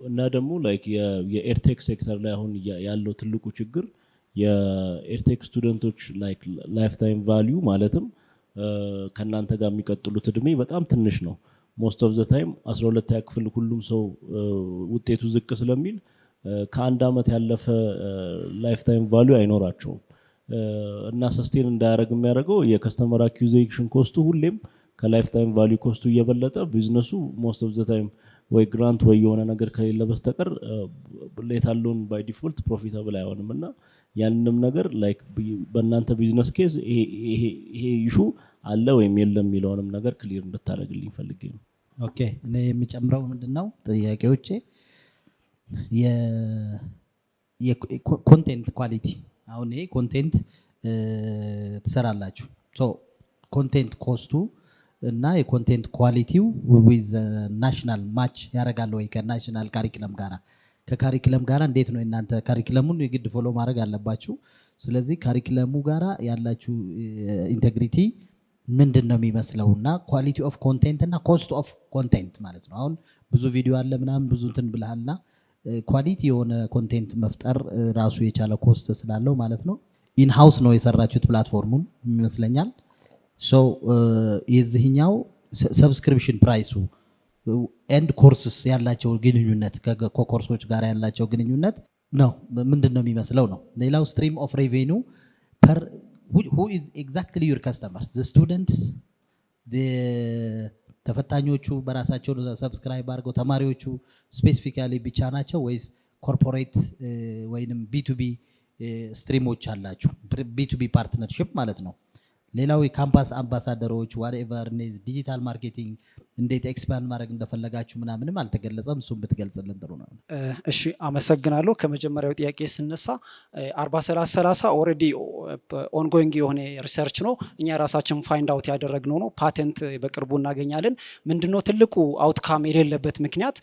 እና ደግሞ ላይክ የኤርቴክ ሴክተር ላይ አሁን ያለው ትልቁ ችግር የኤርቴክ ስቱደንቶች ላይክ ላይፍ ታይም ቫልዩ ማለትም ከናንተ ጋር የሚቀጥሉት እድሜ በጣም ትንሽ ነው። ሞስት ኦፍ ዘ ታይም 12ኛ ክፍል ሁሉም ሰው ውጤቱ ዝቅ ስለሚል ከአንድ አመት ያለፈ ላይፍ ታይም ቫልዩ አይኖራቸውም። እና ሰስቴን እንዳያደርግ የሚያደርገው የከስተመር አኩዚሽን ኮስቱ ሁሌም ከላይፍ ታይም ቫልዩ ኮስቱ እየበለጠ ቢዝነሱ ሞስት ኦፍ ዘ ታይም ወይ ግራንት ወይ የሆነ ነገር ከሌለ በስተቀር ሌታሎን ባይ ዲፎልት ፕሮፊታብል አይሆንም። እና ያንንም ነገር ላይክ በእናንተ ቢዝነስ ኬዝ ይሄ ኢሹ አለ ወይም የለም የሚለውንም ነገር ክሊር እንድታደርግልኝ ፈልጌ ነው። ኦኬ እኔ የምጨምረው ምንድነው ጥያቄዎቼ የኮንቴንት ኳሊቲ። አሁን ይሄ ኮንቴንት ትሰራላችሁ ሶ ኮንቴንት ኮስቱ እና የኮንቴንት ኳሊቲው ዊዝ ናሽናል ማች ያደርጋል ወይ ከናሽናል ካሪክለም ጋራ? ከካሪክለም ጋራ እንዴት ነው እናንተ ካሪክለሙን የግድ ፎሎ ማድረግ አለባችሁ። ስለዚህ ካሪክለሙ ጋራ ያላችሁ ኢንቴግሪቲ ምንድን ነው የሚመስለውና ኳሊቲ ኦፍ ኮንቴንት እና ኮስት ኦፍ ኮንቴንት ማለት ነው። አሁን ብዙ ቪዲዮ አለ ምናምን ብዙ እንትን ብለሃልና ኳሊቲ የሆነ ኮንቴንት መፍጠር ራሱ የቻለ ኮስት ስላለው ማለት ነው። ኢን ሃውስ ነው የሰራችሁት ፕላትፎርሙን ይመስለኛል። ሶ የዚህኛው ሰብስክሪፕሽን ፕራይሱ ኤንድ ኮርስስ ያላቸው ግንኙነት ከኮርሶች ጋር ያላቸው ግንኙነት ነው ምንድን ነው የሚመስለው ነው። ሌላው ስትሪም ኦፍ ሬቬኒው ፐር who is exactly your customers the students ተፈታኞቹ በራሳቸው ሰብስክራይብ አድርገው ተማሪዎቹ ስፔሲፊካሊ ብቻ ናቸው ወይስ ኮርፖሬት ወይንም ቢ2ቢ ስትሪሞች አላችሁ? ቢ2ቢ ፓርትነርሺፕ ማለት ነው። ሌላው የካምፓስ አምባሳደሮች ዋትኤቨር ዲጂታል ማርኬቲንግ እንዴት ኤክስፓንድ ማድረግ እንደፈለጋችሁ ምናምንም አልተገለጸም። እሱም ብትገልጽልን ጥሩ ነው። እሺ አመሰግናለሁ። ከመጀመሪያው ጥያቄ ስነሳ 40-30-30 ኦልሬዲ ኦንጎይንግ የሆነ ሪሰርች ነው። እኛ ራሳችን ፋይንድ አውት ያደረግነው ነው። ፓቴንት በቅርቡ እናገኛለን። ምንድነው ትልቁ አውትካም የሌለበት ምክንያት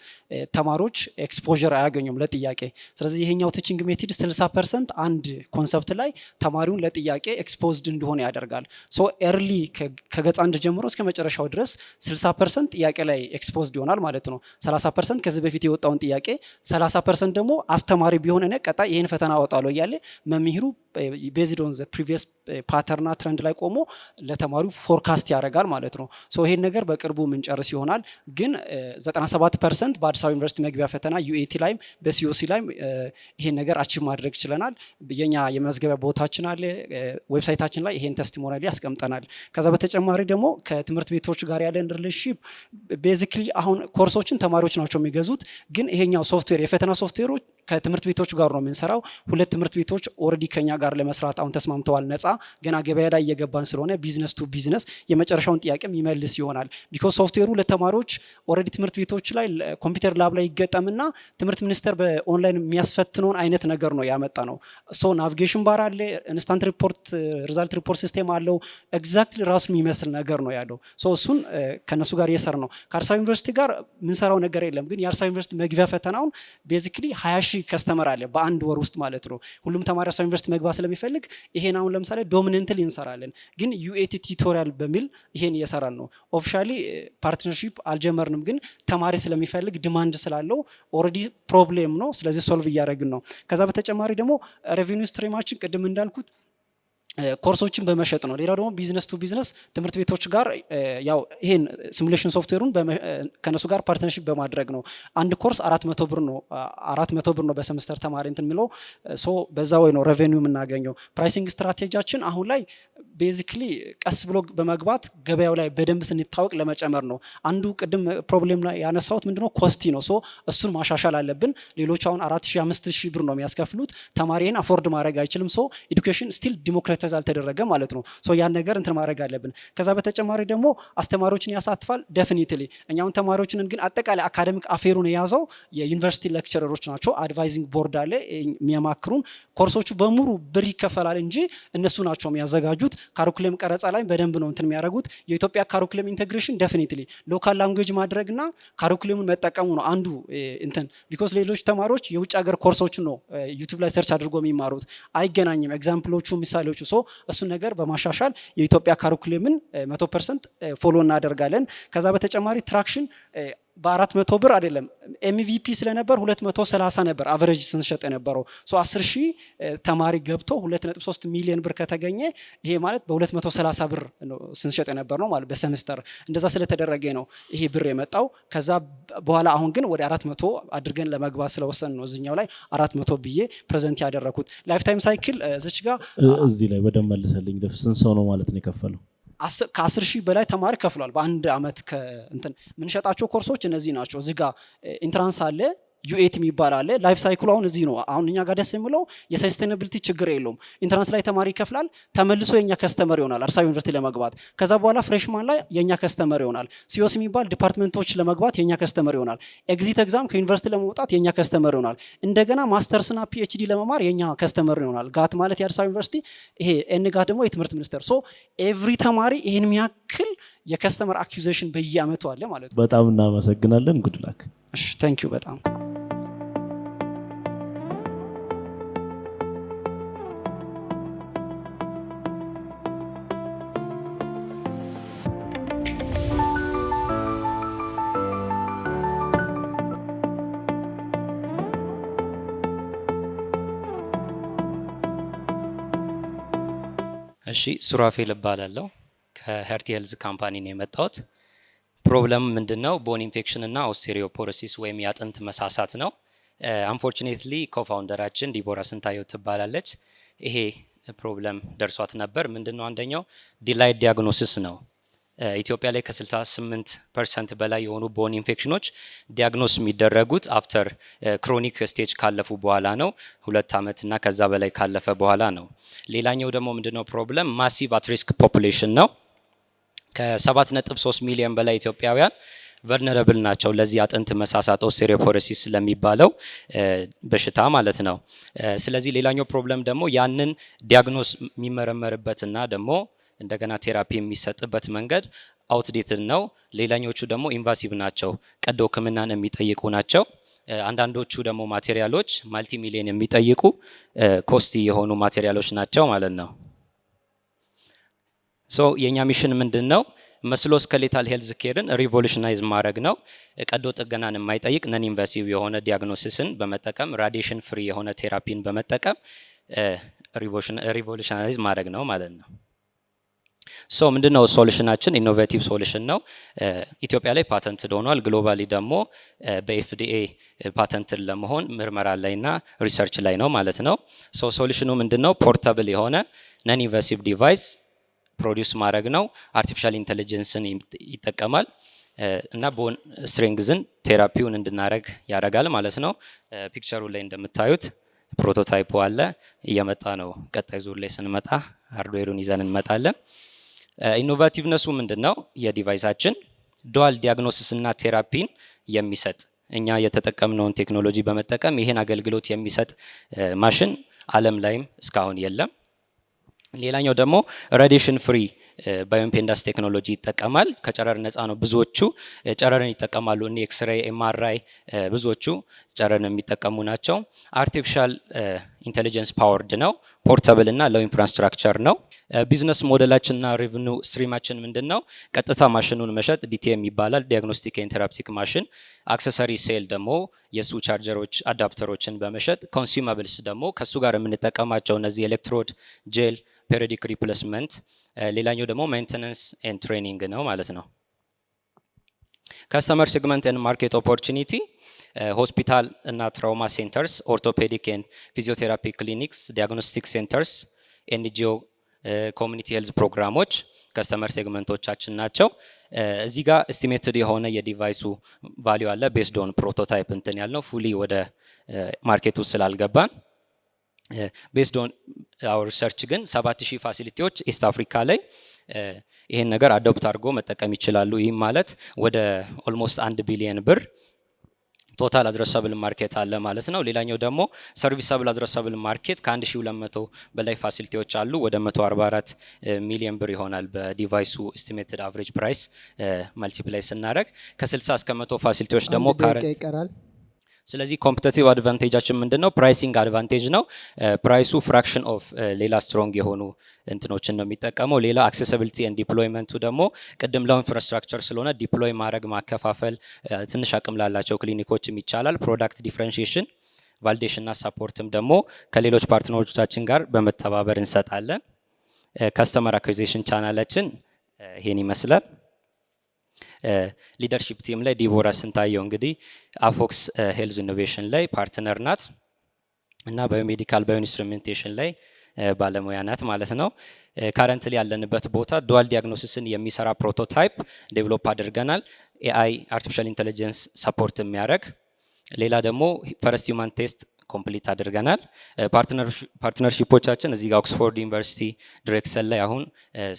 ተማሪዎች ኤክስፖዠር አያገኙም ለጥያቄ። ስለዚህ ይሄኛው ቲቺንግ ሜቶድ 60% አንድ ኮንሰፕት ላይ ተማሪውን ለጥያቄ ኤክስፖዝድ እንደሆነ ያደርጋል። ሶ ኤርሊ ከገጽ አንድ ጀምሮ እስከ መጨረሻው ድረስ 60% ጥያቄ ላይ ኤክስፖዝድ ይሆናል ማለት ነው። 30% ከዚህ በፊት የወጣውን ጥያቄ 30% ደግሞ አስተማሪ ቢሆን እኔ ቀጣይ ይሄን ፈተና አወጣለሁ እያለ መምህሩ ቤዝድ ኦን ዘ ፕሪቪየስ ፓተርና ትሬንድ ላይ ቆሞ ለተማሪው ፎርካስት ያደርጋል ማለት ነው። ሶ ይሄን ነገር በቅርቡ ምንጨርስ ይሆናል። ግን 97% በአዲስ አበባ ዩኒቨርሲቲ መግቢያ ፈተና ዩኤቲ ላይም በሲኦሲ ላይም ይሄን ነገር አቺቭ ማድረግ ችለናል። የኛ የመዝገቢያ ቦታችን አለ ዌብሳይታችን ላይ ይሄን ቴስቲሞኒያል ያስቀምጠናል። ከዛ በተጨማሪ ደግሞ ከትምህርት ቤቶች ጋር ያለን ሪሌሽንሺፕ ቤዚክሊ አሁን ኮርሶችን ተማሪዎች ናቸው የሚገዙት። ግን ይሄኛው ሶፍትዌር የፈተና ሶፍትዌሮች ከትምህርት ቤቶች ጋር ነው የምንሰራው። ሁለት ትምህርት ቤቶች ኦልሬዲ ከኛ ጋር ለመስራት አሁን ተስማምተዋል። ነፃ ገና ገበያ ላይ እየገባን ስለሆነ ቢዝነስ ቱ ቢዝነስ የመጨረሻውን ጥያቄም ይመልስ ይሆናል። ቢኮዝ ሶፍትዌሩ ለተማሪዎች ኦልሬዲ ትምህርት ቤቶች ላይ ኮምፒውተር ላብ ላይ ይገጠምና ትምህርት ሚኒስቴር በኦንላይን የሚያስፈትነውን አይነት ነገር ነው ያመጣ ነው። ሶ ናቪጌሽን ባር አለ፣ ኢንስታንት ሪፖርት ሪዛልት ሪፖርት ሲስተም አለው። ኤግዛክትሊ ራሱን የሚመስል ነገር ነው ያለው። ሶ እሱን ከነሱ ጋር እየሰራ ነው። ከአርሳ ዩኒቨርሲቲ ጋር ምንሰራው ነገር የለም። ግን የአርሳ ዩኒቨርሲቲ መግቢያ ፈተናውን ቤዚክሊ 20,000 ከስተመር አለ በአንድ ወር ውስጥ ማለት ነው። ሁሉም ተማሪ አርሳ ዩኒቨርሲቲ መግባት ስለሚፈልግ ይሄን አሁን ለምሳሌ ዶሚነንትሊ እንሰራለን። ግን ዩኤቲ ቲዩቶሪያል በሚል ይሄን እየሰራን ነው። ኦፊሻሊ ፓርትነርሺፕ አልጀመርንም። ግን ተማሪ ስለሚፈልግ ዲማንድ ስላለው ኦልሬዲ ፕሮብሌም ነው። ስለዚህ ሶልቭ እያደረግን ነው። ከዛ በተጨማሪ ደግሞ ሬቬኒው ስትሪማችን ቅድም እንዳልኩት ኮርሶችን በመሸጥ ነው። ሌላው ደግሞ ቢዝነስ ቱ ቢዝነስ ትምህርት ቤቶች ጋር ያው ይሄን ሲሙሌሽን ሶፍትዌሩን ከነሱ ጋር ፓርትነርሺፕ በማድረግ ነው። አንድ ኮርስ 400 ብር ነው 400 ብር ነው በሰምስተር ተማሪ እንትን የሚለው ሶ በዛ ወይ ነው ሬቬኒው የምናገኘው። ፕራይሲንግ ስትራቴጂያችን አሁን ላይ ቤዚክሊ ቀስ ብሎ በመግባት ገበያው ላይ በደንብ ስንታወቅ ለመጨመር ነው። አንዱ ቅድም ፕሮብሌም ላይ ያነሳሁት ምንድነው ኮስቲ ነው። ሶ እሱን ማሻሻል አለብን። ሌሎች አሁን 4000 5000 ብር ነው የሚያስከፍሉት። ተማሪን አፎርድ ማድረግ አይችልም። ሶ ኤዱኬሽን ስቲል ዲሞክራታይዝ አልተደረገ ማለት ነው። ሶ ያን ነገር እንትን ማድረግ አለብን። ከዛ በተጨማሪ ደግሞ አስተማሪዎችን ያሳትፋል ዴፊኒትሊ። እኛውን ተማሪዎችን ግን አጠቃላይ አካዳሚክ አፌሩን የያዘው የዩኒቨርሲቲ ሌክቸረሮች ናቸው። አድቫይዚንግ ቦርድ አለ የሚያማክሩን። ኮርሶቹ በሙሉ ብር ይከፈላል እንጂ እነሱ ናቸው የሚያዘጋጁት። ካሪኩለም ቀረጻ ላይ በደንብ ነው እንትን የሚያደርጉት። የኢትዮጵያ ካሪኩለም ኢንቴግሬሽን ዴፊኒትሊ ሎካል ላንጉዌጅ ማድረግና ካሪኩለሙን መጠቀሙ ነው አንዱ እንትን ቢኮዝ ሌሎች ተማሪዎች የውጭ ሀገር ኮርሶችን ነው ዩቲዩብ ላይ ሰርች አድርጎ የሚማሩት። አይገናኝም ኤግዛምፕሎቹ ምሳሌዎቹ። ሶ እሱን ነገር በማሻሻል የኢትዮጵያ ካሪኩለምን 100% ፎሎ እናደርጋለን። ከዛ በተጨማሪ ትራክሽን በ400 ብር አይደለም ኤምቪፒ ስለነበር 230 ነበር አቨሬጅ ስንሸጥ የነበረው። ሶ 10000 ተማሪ ገብቶ 2.3 ሚሊዮን ብር ከተገኘ ይሄ ማለት በ230 ብር ስንሸጥ የነበር ነው ማለት በሰምስተር። እንደዛ ስለተደረገ ነው ይሄ ብር የመጣው። ከዛ በኋላ አሁን ግን ወደ 400 አድርገን ለመግባት ስለወሰን ነው እዚህኛው ላይ 400 ብዬ ፕሬዘንት ያደረኩት። ላይፍ ታይም ሳይክል እዚች ጋር እዚህ ላይ በደንብ መልሰልኝ። ስንት ሰው ነው ማለት ነው የከፈለው? ከ10,000 በላይ ተማሪ ከፍሏል በአንድ አመት። እንትን የምንሸጣቸው ኮርሶች እነዚህ ናቸው። እዚህ ጋር ኢንትራንስ አለ፣ ዩኤት የሚባል አለ። ላይፍ ሳይክሉ አሁን እዚህ ነው። አሁን እኛ ጋር ደስ የሚለው የሰስቴናቢሊቲ ችግር የለውም። ኢንትራንስ ላይ ተማሪ ይከፍላል፣ ተመልሶ የኛ ከስተመር ይሆናል አርሳ ዩኒቨርሲቲ ለመግባት። ከዛ በኋላ ፍሬሽማን ላይ የኛ ከስተመር ይሆናል። ሲዮስ የሚባል ዲፓርትመንቶች ለመግባት የኛ ከስተመር ይሆናል። ኤግዚት ኤግዛም ከዩኒቨርሲቲ ለመውጣት የኛ ከስተመር ይሆናል። እንደገና ማስተርስና ፒኤችዲ ለመማር የኛ ከስተመር ይሆናል። ጋት ማለት የአርሳ ዩኒቨርሲቲ፣ ይሄ ኤን ጋት ደግሞ የትምህርት ሚኒስቴር። ሶ ኤቭሪ ተማሪ ይሄን የሚያክል የከስተመር አኩዚሽን በየአመቱ አለ ማለት ነው። በጣም እናመሰግናለን። ጉድ ላክ። እሺ ታንክ ዩ በጣም እሺ ሱራፌል እባላለሁ። ከሄርቲ ሄልዝ ካምፓኒ ነው የመጣሁት። ፕሮብለም ምንድነው? ቦን ኢንፌክሽን እና ኦስቴሪዮፖሮሲስ ወይም የአጥንት መሳሳት ነው። አንፎርቹኔትሊ ኮፋውንደራችን ዲቦራ ስንታየው ትባላለች። ይሄ ፕሮብለም ደርሷት ነበር። ምንድነው? አንደኛው ዲላይድ ዲያግኖሲስ ነው። ኢትዮጵያ ላይ ከ68% በላይ የሆኑ ቦን ኢንፌክሽኖች ዲያግኖስ የሚደረጉት አፍተር ክሮኒክ ስቴጅ ካለፉ በኋላ ነው። 2 ዓመት እና ከዛ በላይ ካለፈ በኋላ ነው። ሌላኛው ደግሞ ምንድነው ፕሮብለም? ማሲቭ አት ሪስክ ፖፑሌሽን ነው። ከ7.3 ሚሊዮን በላይ ኢትዮጵያውያን ቨልነረብል ናቸው ለዚህ አጥንት መሳሳት ኦስቴሪዮፖሮሲስ ለሚባለው በሽታ ማለት ነው። ስለዚህ ሌላኛው ፕሮብለም ደግሞ ያንን ዲያግኖስ የሚመረመርበትና ደግሞ እንደገና ቴራፒ የሚሰጥበት መንገድ አውትዴትድ ነው። ሌላኞቹ ደግሞ ኢንቫሲቭ ናቸው፣ ቀዶ ሕክምናን የሚጠይቁ ናቸው። አንዳንዶቹ ደግሞ ማቴሪያሎች ማልቲ ሚሊዮን የሚጠይቁ ኮስቲ የሆኑ ማቴሪያሎች ናቸው ማለት ነው። ሶ የኛ ሚሽን ምንድነው? መስሎስኬሌታል ሄልዝ ኬርን ሪቮሉሽናይዝ ማድረግ ነው። ቀዶ ጥገናን የማይጠይቅ ነን ኢንቫሲቭ የሆነ ዲያግኖሲስን በመጠቀም ራዲዬሽን ፍሪ የሆነ ቴራፒን በመጠቀም ሪቮሉሽናይዝ ማድረግ ነው ማለት ነው። ሶ ምንድነው ሶሉሽናችን? ኢኖቬቲቭ ሶሉሽን ነው። ኢትዮጵያ ላይ ፓተንት ሆኗል። ግሎባሊ ደግሞ በኤፍዲኤ ፓተንት ለመሆን ምርመራ ላይና ሪሰርች ላይ ነው ማለት ነው። ሶ ሶሉሽኑ ምንድነው? ፖርታብል የሆነ ነን ኢንቫሲቭ ዲቫይስ ፕሮዲውስ ማድረግ ነው። አርቲፊሻል ኢንተለጀንስን ይጠቀማል እና ቦን ስትሬንግዝን ቴራፒውን እንድናረግ ያደርጋል ማለት ነው። ፒክቸሩ ላይ እንደምታዩት ፕሮቶታይፑ አለ፣ እየመጣ ነው። ቀጣይ ዙር ላይ ስንመጣ ሃርድዌሩን ይዘን እንመጣለን። ኢኖቫቲቭነሱ ምንድነው? የዲቫይሳችን ዱዋል ዲያግኖሲስ እና ቴራፒን የሚሰጥ እኛ የተጠቀምነውን ቴክኖሎጂ በመጠቀም ይሄን አገልግሎት የሚሰጥ ማሽን ዓለም ላይም እስካሁን የለም። ሌላኛው ደግሞ ራዲዬሽን ፍሪ ባዮኢምፔዳንስ ቴክኖሎጂ ይጠቀማል። ከጨረር ነፃ ነው። ብዙዎቹ ጨረርን ይጠቀማሉ። እነ ኤክስሬይ፣ ኤምአርአይ ብዙዎቹ ጨረርን የሚጠቀሙ ናቸው። አርቲፊሻል ኢንቴሊጀንስ ፓወርድ ነው። ፖርታብል እና ሎው ኢንፍራስትራክቸር ነው። ቢዝነስ ሞዴላችንና ሬቨኒው ስትሪማችን ምንድነው? ቀጥታ ማሽኑን መሸጥ ዲቲኤም ይባላል፣ ዲያግኖስቲክ ኤንድ ቴራፒቲክ ማሽን። አክሰሰሪ ሴል ደግሞ የሱ ቻርጀሮች፣ አዳፕተሮችን በመሸጥ ኮንሱማብልስ ደግሞ ከሱ ጋር የምንጠቀማቸው እነዚህ ኤሌክትሮድ፣ ጄል፣ ፔሪዮዲክ ሪፕሌስመንት፣ ሌላኛው ደግሞ ሜንቴናንስ ኤንድ ትሬኒንግ ነው ማለት ነው። ከስተመር ሴግመንት ኤንድ ማርኬት ኦፖርቹኒቲ ሆስፒታል እና ትራውማ ሴንተርስ፣ ኦርቶፔዲክ ኤንድ ፊዚዮቴራፒ ክሊኒክስ፣ ዲያግኖስቲክ ሴንተርስ፣ ኤንጂኦ፣ ኮሚኒቲ ሄልዝ ፕሮግራሞች ከስተመር ሴግመንቶቻችን ናቸው። እዚህ ጋር ኤስቲሜትድ የሆነ የዲቫይሱ ቫሊዩ አለ ቤስድ ኦን ፕሮቶታይፕ እንትን ያልነው ፉሊ ወደ ማርኬቱ ስላልገባን ቤስድ ኦን አወር ሪሰርች ግን 7000 ፋሲሊቲዎች ኢስት አፍሪካ ላይ ይሄን ነገር አዶፕት አድርጎ መጠቀም ይችላሉ። ይህም ማለት ወደ ኦልሞስት 1 ቢሊዮን ብር ቶታል አድረሳብል ማርኬት አለ ማለት ነው። ሌላኛው ደግሞ ሰርቪሳብል አድረሳብል ማርኬት ከ1200 በላይ ፋሲሊቲዎች አሉ። ወደ 144 ሚሊዮን ብር ይሆናል በዲቫይሱ ኤስቲሜትድ አቨሬጅ ፕራይስ መልቲፕላይ ስናደርግ። ከ60 እስከ 100 ፋሲሊቲዎች ደግሞ ካረንት ይቀራል። ስለዚህ ኮምፒቲቲቭ አድቫንቴጃችን ምንድነው? ፕራይሲንግ አድቫንቴጅ ነው። ፕራይሱ ፍራክሽን ኦፍ ሌላ ስትሮንግ የሆኑ እንትኖችን ነው የሚጠቀመው። ሌላ አክሴሲቢሊቲ ኤንድ ዲፕሎይመንቱ ደግሞ ቅድም ለው ኢንፍራስትራክቸር ስለሆነ ዲፕሎይ ማድረግ ማከፋፈል ትንሽ አቅም ላላቸው ክሊኒኮችም ይቻላል። ፕሮዳክት ዲፍረንሺዬሽን፣ ቫሊዴሽን እና ሳፖርትም ደግሞ ከሌሎች ፓርትነሮቻችን ጋር በመተባበር እንሰጣለን። ከስተመር አኩዊዚሽን ቻናላችን ይሄን ይመስላል። ሊደርሺፕ ቲም ላይ ዲቦራ ስንታየው እንግዲህ አፎክስ ሄልዝ ኢኖቬሽን ላይ ፓርትነር ናት እና ባዮሜዲካል ባዮኢንስትሩሜንቴሽን ላይ ባለሙያ ናት ማለት ነው። ካረንትሊ ያለንበት ቦታ ዱዋል ዲያግኖሲስን የሚሰራ ፕሮቶታይፕ ዴቨሎፕ አድርገናል። ኤአይ አርቲፊሻል ኢንቴሊጀንስ ሰፖርት የሚያደርግ ሌላ ደግሞ ፈረስት ሂውማን ቴስት ኮምፕሊት አድርገናል። ፓርትነርሺፖቻችን እዚህ ጋር ኦክስፎርድ ዩኒቨርሲቲ ድሬክሰን ላይ አሁን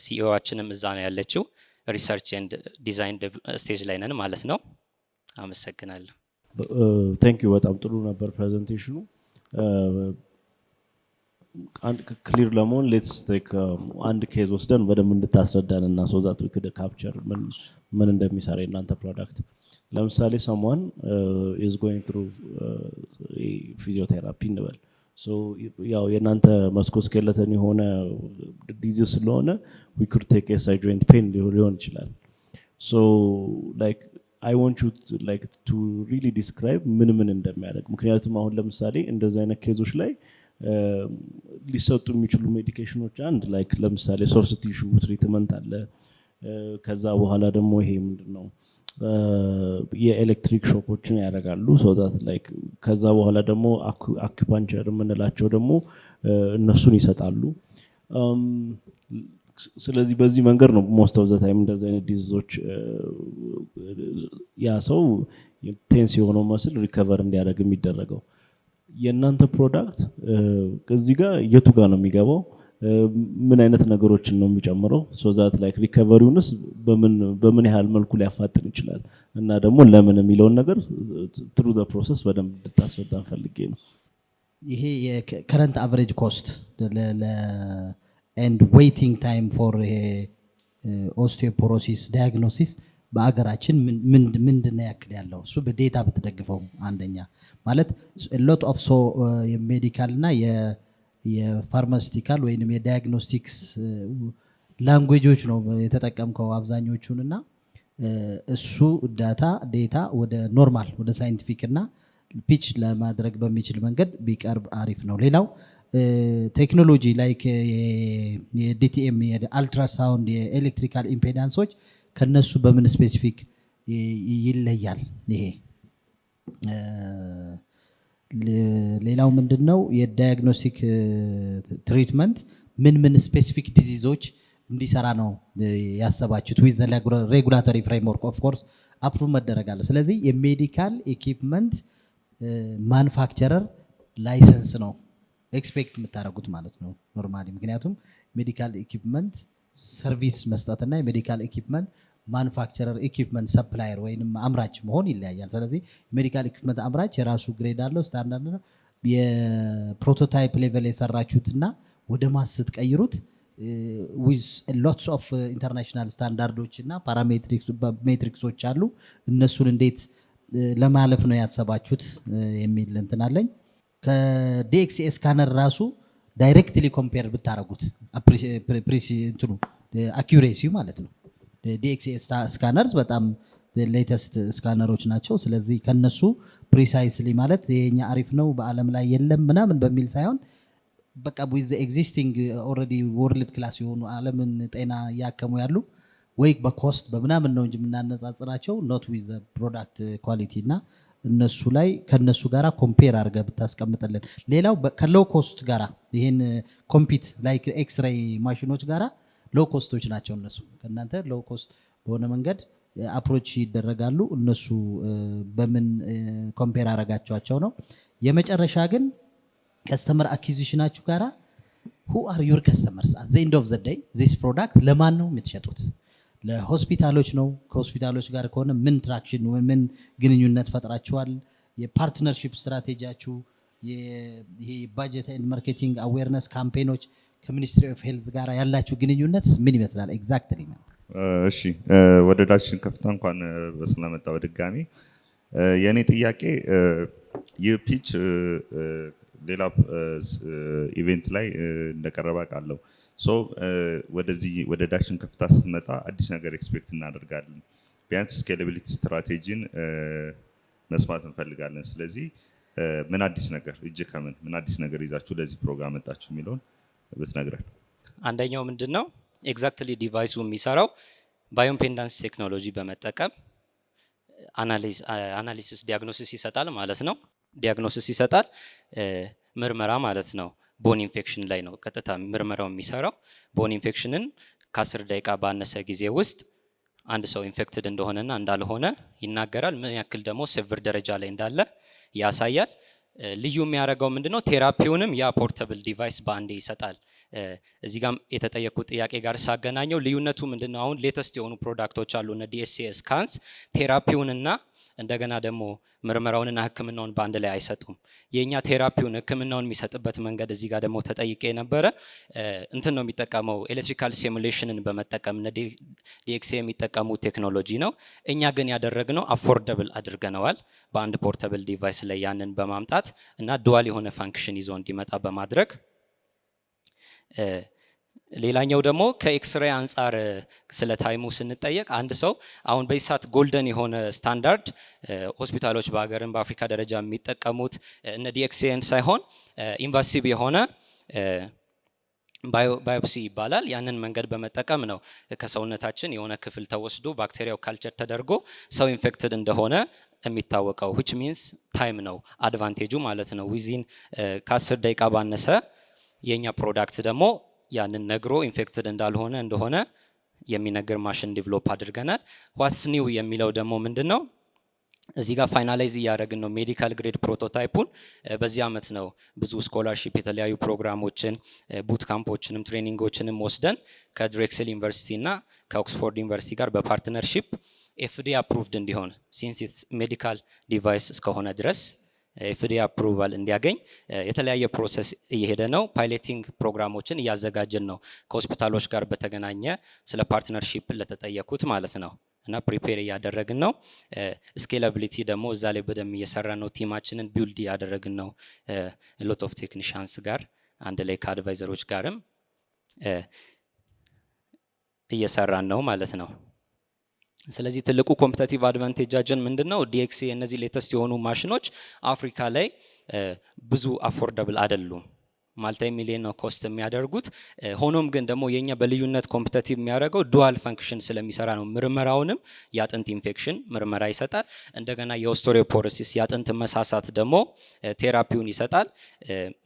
ሲኢኦዋችንም እዛ ነው ያለችው። ሪሰርች ኤንድ ዲዛይን ስቴጅ ላይ ነን ማለት ነው። አመሰግናለሁ። ቴንክ ዩ። በጣም ጥሩ ነበር ፕሬዘንቴሽኑ። ክሊር ለመሆን ሌትስ ቴክ አንድ ኬዝ ወስደን በደንብ እንድታስረዳን እና ሶ ዛት ዊ ኩድ ካፕቸር ምን እንደሚሰራ የእናንተ ፕሮዳክት። ለምሳሌ ሰምዋን ኢዝ ጎይንግ ትሩ ፊዚዮቴራፒ እንበል። ያው የእናንተ መስኮስኬለተን የሆነ ዲዚዝ ስለሆነ we could take a side joint pain ሊሆን ይችላል። so like I want you to really describe ምን እንደሚያደርግ። ምክንያቱም አሁን ለምሳሌ እንደዚህ አይነት ኬዞች ላይ ሊሰጡ የሚችሉ ሜዲኬሽኖች አንድ ላይክ ለምሳሌ ሶፍት ቲሹ ትሪትመንት አለ። ከዛ በኋላ ደግሞ ይሄ ምንድነው የኤሌክትሪክ ሾኮችን ያደርጋሉ so that like ከዛ በኋላ ደግሞ አኩፓንቸር የምንላቸው ደግሞ እነሱን ይሰጣሉ። ስለዚህ በዚህ መንገድ ነው ሞስት ኦፍ ዘ ታይም እንደዚህ አይነት ዲዚዞች ያ ሰው ቴንስ የሆነው መስል ሪከቨር እንዲያደርግ የሚደረገው። የእናንተ ፕሮዳክት ከዚህ ጋር የቱ ጋር ነው የሚገባው? ምን አይነት ነገሮችን ነው የሚጨምረው? ሶ ዛት ላይክ ሪከቨሪውንስ በምን ያህል መልኩ ሊያፋጥን ይችላል እና ደግሞ ለምን የሚለውን ነገር ትሩ ዘ ፕሮሰስ በደንብ እንድታስረዳን ፈልጌ ነው። ይሄ የከረንት አቨሬጅ ኮስት ኤንድ ዌይቲንግ ታይም ፎር ኦስቲዮፖሮሲስ ዳያግኖሲስ በአገራችን ምንድነው ያክል ያለው? እሱ በዴታ ብትደግፈው አንደኛ ማለት ሎት ኦፍ ሶ የሜዲካል እና የፋርማሲቲካል ወይንም የዳያግኖስቲክስ ላንጉዌጆች ነው የተጠቀምከው አብዛኞቹን እና እሱ ዴታ ወደ ኖርማል ወደ ሳይንቲፊክ እና ፒች ለማድረግ በሚችል መንገድ ቢቀርብ አሪፍ ነው። ሌላው ቴክኖሎጂ ላይክ የዲቲኤም የአልትራሳውንድ የኤሌክትሪካል ኢምፔዳንሶች ከነሱ በምን ስፔሲፊክ ይለያል? ይሄ ሌላው ምንድነው የዳያግኖስቲክ ትሪትመንት ምን ስፔሲፊክ ዲዚዞች እንዲሰራ ነው ያሰባችሁት? ዊዝ ሬጉላቶሪ ፍሬምወርክ ኦፍ ኮርስ አፕሩቭ መደረግ አለ። ስለዚህ የሜዲካል ኢኩዊፕመንት ማኑፋክቸረር ላይሰንስ ነው ኤክስፔክት የምታደርጉት ማለት ነው ኖርማሊ። ምክንያቱም ሜዲካል ኢኩዊፕመንት ሰርቪስ መስጠትና የሜዲካል ኢኩዊፕመንት ማኑፋክቸረር ኢኩዊፕመንት ሰፕላየር ወይንም አምራች መሆን ይለያያል። ስለዚህ ሜዲካል ኢኩዊፕመንት አምራች የራሱ ግሬድ አለው፣ ስታንዳርድ ነው። የፕሮቶታይፕ ሌቨል የሰራችሁትና ወደ ማስ ስትቀይሩት ዊዝ ሎትስ ኦፍ ኢንተርናሽናል ስታንዳርዶች እና ፓራሜትሪክሶች አሉ። እነሱን እንዴት ለማለፍ ነው ያሰባችሁት የሚል እንትን አለኝ። ከዲኤክስኤ ስካነር ራሱ ዳይሬክትሊ ኮምፔር ብታረጉት እንትኑ አኪዩሬሲው ማለት ነው። ዲኤክስኤ ስካነርስ በጣም ሌተስት ስካነሮች ናቸው። ስለዚህ ከነሱ ፕሪሳይስሊ ማለት የኛ አሪፍ ነው በአለም ላይ የለም ምናምን በሚል ሳይሆን በቃ with the existing already world class የሆኑ ዓለምን ጤና ያከሙ ያሉ ወይ በኮስት በምናምን ነው እንጂ የምናነጻጽራቸው not with the product quality እና እነሱ ላይ ከነሱ ጋራ ኮምፔር አድርገህ ብታስቀምጥልን። ሌላው ከሎው ኮስት ጋራ ይሄን ኮምፒት ላይክ ኤክስሬይ ማሽኖች ጋራ ሎው ኮስቶች ናቸው እነሱ ከእናንተ ሎው ኮስት በሆነ መንገድ አፕሮች ይደረጋሉ። እነሱ በምን ኮምፔር አረጋቸዋቸው ነው። የመጨረሻ ግን ከስተመር አኩዚሽናችሁ ጋራ who are your customers at the end of the day this product ለማን ነው የምትሸጡት? ለሆስፒታሎች ነው? ከሆስፒታሎች ጋር ከሆነ ምን ትራክሽን ምን ግንኙነት ፈጥራችኋል? የፓርትነርሺፕ ስትራቴጂያችሁ ይሄ ባጀት ኤንድ ማርኬቲንግ አዌርነስ ካምፔኖች ከሚኒስትሪ ኦፍ ሄልዝ ጋር ያላችሁ ግንኙነት ምን ይመስላል ኤግዛክትሊ? እሺ ወደ ዳሽን ከፍታ እንኳን በሰላም መጣ በድጋሚ። የኔ ጥያቄ ይህ ፒች ሌላ ኢቨንት ላይ እንደቀረበ ቃለው ሶ ወደዚህ ወደ ዳሽን ከፍታ ስትመጣ አዲስ ነገር ኤክስፔክት እናደርጋለን። ቢያንስ ስኬላቢሊቲ ስትራቴጂን መስማት እንፈልጋለን። ስለዚህ ምን አዲስ ነገር ምን አዲስ ነገር ይዛችሁ ለዚህ ፕሮግራም መጣችሁ የሚለውን ብትነግረን። አንደኛው ምንድነው ኤግዛክትሊ ዲቫይሱ የሚሰራው ባዮኢምፔዳንስ ቴክኖሎጂ በመጠቀም አናሊሲስ ዲያግኖሲስ ይሰጣል ማለት ነው። ዲያግኖሲስ ይሰጣል ምርመራ ማለት ነው። ቦን ኢንፌክሽን ላይ ነው ቀጥታ ምርመራው የሚሰራው። ቦን ኢንፌክሽንን ከ10 ደቂቃ ባነሰ ጊዜ ውስጥ አንድ ሰው ኢንፌክትድ እንደሆነና እንዳልሆነ ይናገራል። ምን ያክል ደግሞ ሴቨር ደረጃ ላይ እንዳለ ያሳያል። ልዩ የሚያደርገው ምንድነው ቴራፒውንም ያ ፖርተብል ዲቫይስ በአንዴ ይሰጣል። እዚህ ጋር የተጠየቁት ጥያቄ ጋር ሳገናኘው ልዩነቱ ምንድነው? አሁን ሌተስት የሆኑ ፕሮዳክቶች አሉ እነ ዲኤስኤ ስካንስ ቴራፒውንና እንደገና ደግሞ ምርመራውንና ህክምናውን በአንድ ላይ አይሰጡም። የኛ ቴራፒውን ህክምናውን የሚሰጥበት መንገድ እዚህ ጋር ደግሞ ተጠይቄ ነበረ። እንትን ነው የሚጠቀመው ኤሌክትሪካል ሲሙሌሽንን በመጠቀም እነ ዲኤክስኤ የሚጠቀሙት ቴክኖሎጂ ነው። እኛ ግን ያደረግነው አፎርደብል አድርገነዋል በአንድ ፖርተብል ዲቫይስ ላይ ያንን በማምጣት እና ዱዋል የሆነ ፋንክሽን ይዞ እንዲመጣ በማድረግ ሌላኛው ደግሞ ከኤክስሬይ አንጻር ስለ ታይሙ ስንጠየቅ አንድ ሰው አሁን በዚህ ሰዓት ጎልደን የሆነ ስታንዳርድ ሆስፒታሎች በሀገርም በአፍሪካ ደረጃ የሚጠቀሙት እነ ዲኤክስኤን ሳይሆን ኢንቫሲቭ የሆነ ባዮፕሲ ይባላል። ያንን መንገድ በመጠቀም ነው ከሰውነታችን የሆነ ክፍል ተወስዶ ባክቴሪያው ካልቸር ተደርጎ ሰው ኢንፌክትድ እንደሆነ የሚታወቀው which means ታይም ነው አድቫንቴጁ ማለት ነው። ዊዚን ከ10 ደቂቃ ባነሰ የኛ ፕሮዳክት ደግሞ ያንን ነግሮ ኢንፌክትድ እንዳልሆነ እንደሆነ የሚነገር ማሽን ዲቨሎፕ አድርገናል። ዋትስ ኒው የሚለው ደግሞ ምንድነው? እዚህ ጋር ፋይናላይዝ እያደረግን ነው ሜዲካል ግሬድ ፕሮቶታይፑን። በዚህ አመት ነው ብዙ ስኮላርሺፕ የተለያዩ ፕሮግራሞችን ቡት ካምፖችንም ትሬኒንጎችንም ወስደን ከድሬክስል ዩኒቨርሲቲ እና ከኦክስፎርድ ዩኒቨርሲቲ ጋር በፓርትነርሺፕ ኤፍዲኤ አፕሩቭድ እንዲሆን ሲንስ ኢትስ ሜዲካል ዲቫይስ እስከሆነ ድረስ ኤፍዲኤ አፕሩቫል እንዲያገኝ የተለያየ ፕሮሰስ እየሄደ ነው። ፓይሌቲንግ ፕሮግራሞችን እያዘጋጀን ነው ከሆስፒታሎች ጋር በተገናኘ ስለ ፓርትነርሺፕ ለተጠየቁት ማለት ነው እና ፕሪፔር እያደረግን ነው። ስኬላቢሊቲ ደግሞ እዛ ላይ በደንብ እየሰራ ነው። ቲማችንን ቢልድ እያደረግን ነው ሎት ኦፍ ቴክኒሻንስ ጋር አንድ ላይ ከአድቫይዘሮች ጋርም እየሰራን ነው ማለት ነው። ስለዚህ ትልቁ ኮምፒቲቲቭ አድቫንቴጃችን ምንድነው? ዲኤክስኤ እነዚህ ሌተስት የሆኑ ማሽኖች አፍሪካ ላይ ብዙ አፎርደብል አይደሉም። ማልቲ ሚሊዮን ነው ኮስት የሚያደርጉት። ሆኖም ግን ደግሞ የኛ በልዩነት ኮምፒቲቲቭ የሚያደርገው ዱዋል ፈንክሽን ስለሚሰራ ነው። ምርመራውንም የአጥንት ኢንፌክሽን ምርመራ ይሰጣል። እንደገና የኦስቲዮፖሮሲስ የአጥንት መሳሳት ደግሞ ቴራፒውን ይሰጣል።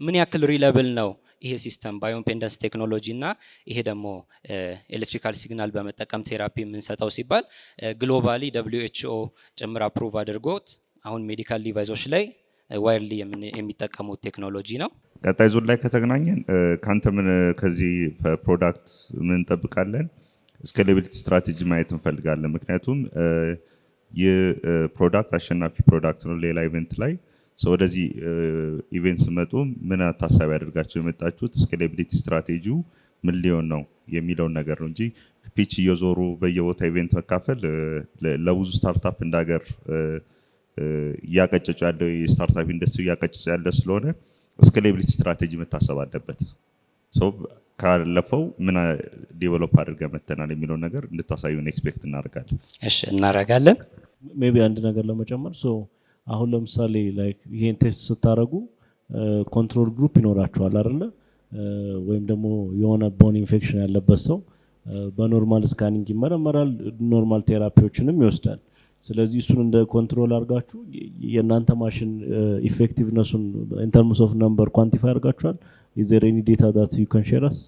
ምን ያክል ሪለብል ነው ይሄ ሲስተም ባዮኢምፔዳንስ ቴክኖሎጂ እና ይሄ ደግሞ ኤሌክትሪካል ሲግናል በመጠቀም ቴራፒ የምንሰጠው ሲባል ግሎባሊ WHO ጭምር አፕሩቭ አድርጎት አሁን ሜዲካል ዲቫይሶች ላይ ዋይርሊ የሚጠቀሙት ቴክኖሎጂ ነው። ቀጣይ ዞን ላይ ከተገናኘን ካንተ ምን ከዚህ ፕሮዳክት ምን እንጠብቃለን? ስኬላቢሊቲ ስትራቴጂ ማየት እንፈልጋለን። ምክንያቱም የፕሮዳክት አሸናፊ ፕሮዳክት ነው። ሌላ ኢቨንት ላይ ወደዚህ ኢቨንት ስመጡ ምን ታሳቢ ያደርጋችሁ የመጣችሁት ስኬላቢሊቲ ስትራቴጂው ምን ሊሆን ነው የሚለውን ነገር ነው እንጂ ፒች እየዞሩ በየቦታ ኢቨንት መካፈል ለብዙ ስታርታፕ እንዳገር እያቀጨጨ ያለው የስታርታፕ ኢንዱስትሪ እያቀጨጨ ያለ ስለሆነ ስኬላቢሊቲ ስትራቴጂ መታሰብ አለበት። ካለፈው ምን ዴቨሎፕ አድርገን መተናል የሚለውን ነገር እንድታሳዩን ኤክስፔክት እናደርጋለን። እሺ እናደርጋለን። ሜቢ አንድ ነገር ለመጨመር አሁን ለምሳሌ ላይክ ይሄን ቴስት ስታረጉ ኮንትሮል ግሩፕ ይኖራችኋል አይደለ? ወይም ደግሞ የሆነ ቦን ኢንፌክሽን ያለበት ሰው በኖርማል ስካኒንግ ይመረመራል፣ ኖርማል ቴራፒዎችንም ይወስዳል። ስለዚህ እሱን እንደ ኮንትሮል አድርጋችሁ የእናንተ ማሽን ኢፌክቲቭነሱን ኢን ተርምስ ኦፍ ነምበር ኳንቲፋይ አድርጋችኋል? ኢዝ ዜር ኤኒ ዴታ ዳት ዩ ካን ሼር አስ?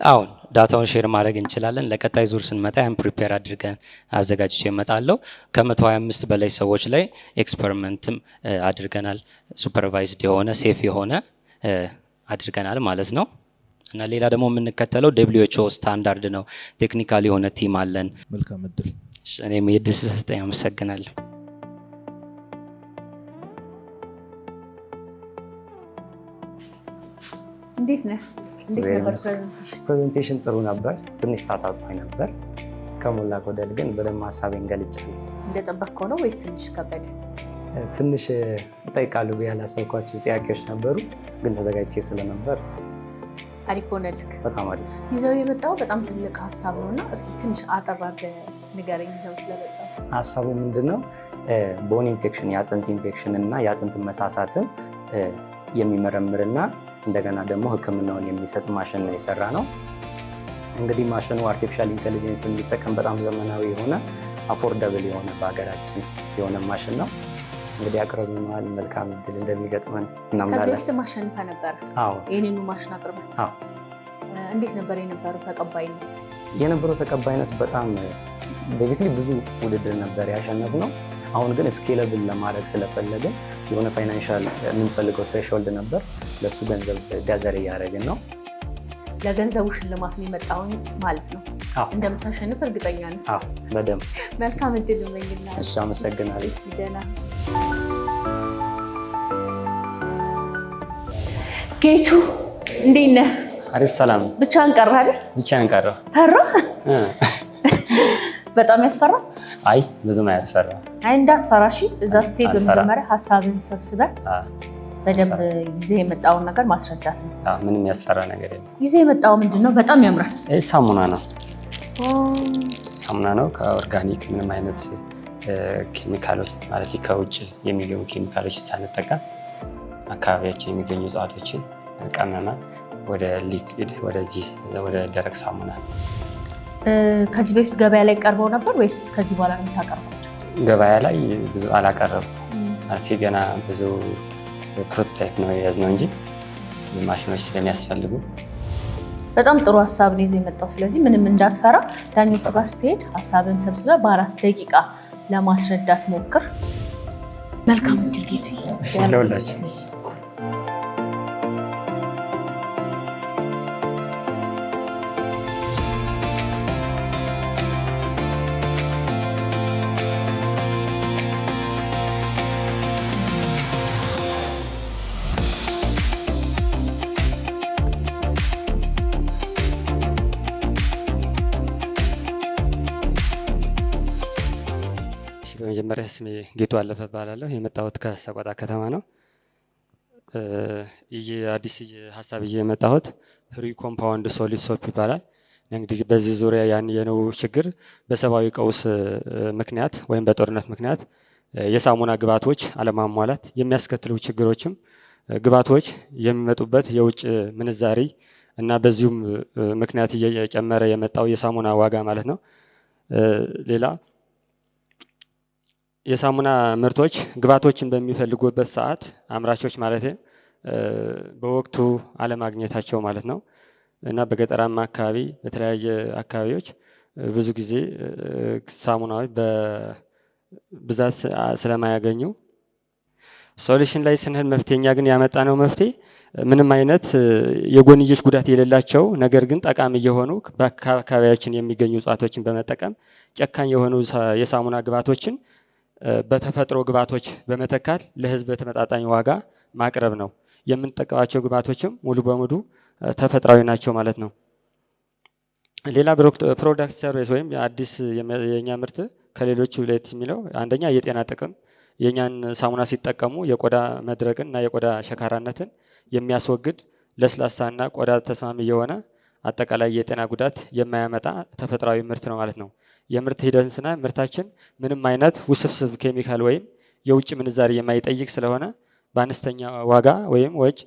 አሁን ዳታውን ሼር ማድረግ እንችላለን። ለቀጣይ ዙር ስንመጣ ያን ፕሪፔር አድርገን አዘጋጅቼ እመጣለሁ። ከ125 በላይ ሰዎች ላይ ኤክስፐሪመንትም አድርገናል። ሱፐርቫይዝድ የሆነ ሴፍ የሆነ አድርገናል ማለት ነው። እና ሌላ ደግሞ የምንከተለው WHO ስታንዳርድ ነው። ቴክኒካል የሆነ ቲም አለን። መልካም እድል። እኔም የድል ስለሰጠኝ አመሰግናለሁ። እንዴት ነህ? እንዴት ነበር ፕሬዘንቴሽን? ጥሩ ነበር። ትንሽ ሰዓት አጥቶኝ ነበር። ከሞላ ጎደል ግን በደንብ ሀሳቤን ገልጫለሁ። እንደጠበቅከው ነው ወይስ ትንሽ ከበደ? ትንሽ እጠይቃለሁ ብዬ ያላሰብኳቸው ጥያቄዎች ነበሩ፣ ግን ተዘጋጅቼ ስለነበር አሪፍ ሆነልክ። በጣም አሪፍ። ይዘው የመጣው በጣም ትልቅ ሀሳብ ነው እና እስኪ ትንሽ አጠር አድርገህ ንገረኝ። ይዘው ስለመጣው ሀሳቡ ምንድን ነው? ቦን ኢንፌክሽን፣ የአጥንት ኢንፌክሽን እና የአጥንት መሳሳትን የሚመረምርና እንደገና ደግሞ ሕክምናውን የሚሰጥ ማሽን ነው የሰራ ነው። እንግዲህ ማሽኑ አርቲፊሻል ኢንቴሊጀንስ የሚጠቀም በጣም ዘመናዊ የሆነ አፎርደብል የሆነ በሀገራችን የሆነ ማሽን ነው። እንግዲህ አቅርበናል። መልካም እድል እንደሚገጥመን እናምናለን። ከዚህ በፊት ማሸንፈ ነበር? አዎ። ይህንኑ ማሽን አቅርበን? አዎ። እንዴት ነበር የነበረው ተቀባይነት? የነበረው ተቀባይነት በጣም ቤዚክሊ ብዙ ውድድር ነበር ያሸነፍነው። አሁን ግን ስኬለብል ለማድረግ ስለፈለግን የሆነ ፋይናንሻል የምንፈልገው ትሬሽሆልድ ነበር። ለሱ ገንዘብ ጋዘር እያደረግን ነው። ለገንዘቡ ሽልማት ነው የመጣሁኝ ማለት ነው። እንደምታሸንፍ እርግጠኛ ነኝ። በደንብ። መልካም እድል እመኝልሃለሁ። እሺ፣ አመሰግናለሁ። ደህና ጌቱ፣ እንዴት ነህ? አሪፍ፣ ሰላም። ብቻህን ቀረህ አይደል? ብቻህን ቀረሁ። ፈራህ? በጣም ያስፈራ? አይ ብዙም አያስፈራ። አይ እንዳትፈራ እሺ። እዛ ስትሄድ በመጀመሪያ ሀሳብን ሰብስበህ በደንብ ጊዜ የመጣውን ነገር ማስረዳት ነው። ምንም ያስፈራ ነገር የለም። ጊዜ የመጣው ምንድን ነው? በጣም ያምራል። ሳሙና ነው። ሳሙና ነው ከኦርጋኒክ ምንም አይነት ኬሚካሎች ማለት ከውጭ የሚገቡ ኬሚካሎች ሳንጠቀም አካባቢያችን የሚገኙ እጽዋቶችን ቀመመ ወደ ሊኩዊድ ወደዚህ ወደ ደረቅ ሳሙና። ከዚህ በፊት ገበያ ላይ ቀርበው ነበር ወይስ ከዚህ በኋላ ነው የምታቀርባቸው? ገበያ ላይ ብዙ አላቀረብኩም። ማለት ገና ብዙ ፕሮቶታይፕ ነው የያዝነው እንጂ ማሽኖች ስለሚያስፈልጉ። በጣም ጥሩ ሀሳብ ነው ይዘህ የመጣው። ስለዚህ ምንም እንዳትፈራ። ዳኞቹ ጋር ስትሄድ ሀሳብን ሰብስበህ በ4 ደቂቃ ለማስረዳት ሞክር። መልካም እድል ጌቱ። ለሁላችን። በመጀመሪያ ስሜ ጌቱ አለፈ እባላለሁ። የመጣሁት ከሰቆጣ ከተማ ነው። አዲስ ሀሳብ ይዤ የመጣሁት ፍሪ ኮምፓውንድ ሶሊድ ሶፕ ይባላል። እንግዲህ በዚህ ዙሪያ ያየነው ችግር በሰብአዊ ቀውስ ምክንያት ወይም በጦርነት ምክንያት የሳሙና ግብዓቶች አለማሟላት የሚያስከትሉ ችግሮችም ግብዓቶች የሚመጡበት የውጭ ምንዛሪ እና በዚሁም ምክንያት እየጨመረ የመጣው የሳሙና ዋጋ ማለት ነው። ሌላ የሳሙና ምርቶች ግብዓቶችን በሚፈልጉበት ሰዓት አምራቾች ማለት በወቅቱ አለማግኘታቸው ማለት ነው እና በገጠራማ አካባቢ በተለያየ አካባቢዎች ብዙ ጊዜ ሳሙናዎች በብዛት ስለማያገኙ ሶሉሽን ላይ ስንሄድ መፍትሄኛ ግን ያመጣነው መፍትሄ ምንም አይነት የጎንዮሽ ጉዳት የሌላቸው ነገር ግን ጠቃሚ የሆኑ በአካባቢያችን የሚገኙ እጽዋቶችን በመጠቀም ጨካኝ የሆኑ የሳሙና ግብዓቶችን በተፈጥሮ ግብዓቶች በመተካት ለሕዝብ በተመጣጣኝ ዋጋ ማቅረብ ነው። የምንጠቀማቸው ግብዓቶችም ሙሉ በሙሉ ተፈጥሯዊ ናቸው ማለት ነው። ሌላ ፕሮዳክት ሰርቪስ ወይም አዲስ የኛ ምርት ከሌሎቹ ለየት የሚለው አንደኛ የጤና ጥቅም የኛን ሳሙና ሲጠቀሙ የቆዳ መድረቅን እና የቆዳ ሸካራነትን የሚያስወግድ ለስላሳና ቆዳ ተስማሚ የሆነ አጠቃላይ የጤና ጉዳት የማያመጣ ተፈጥሯዊ ምርት ነው ማለት ነው። የምርት ሂደትና ምርታችን ምንም አይነት ውስብስብ ኬሚካል ወይም የውጭ ምንዛሪ የማይጠይቅ ስለሆነ በአነስተኛ ዋጋ ወይም ወጭ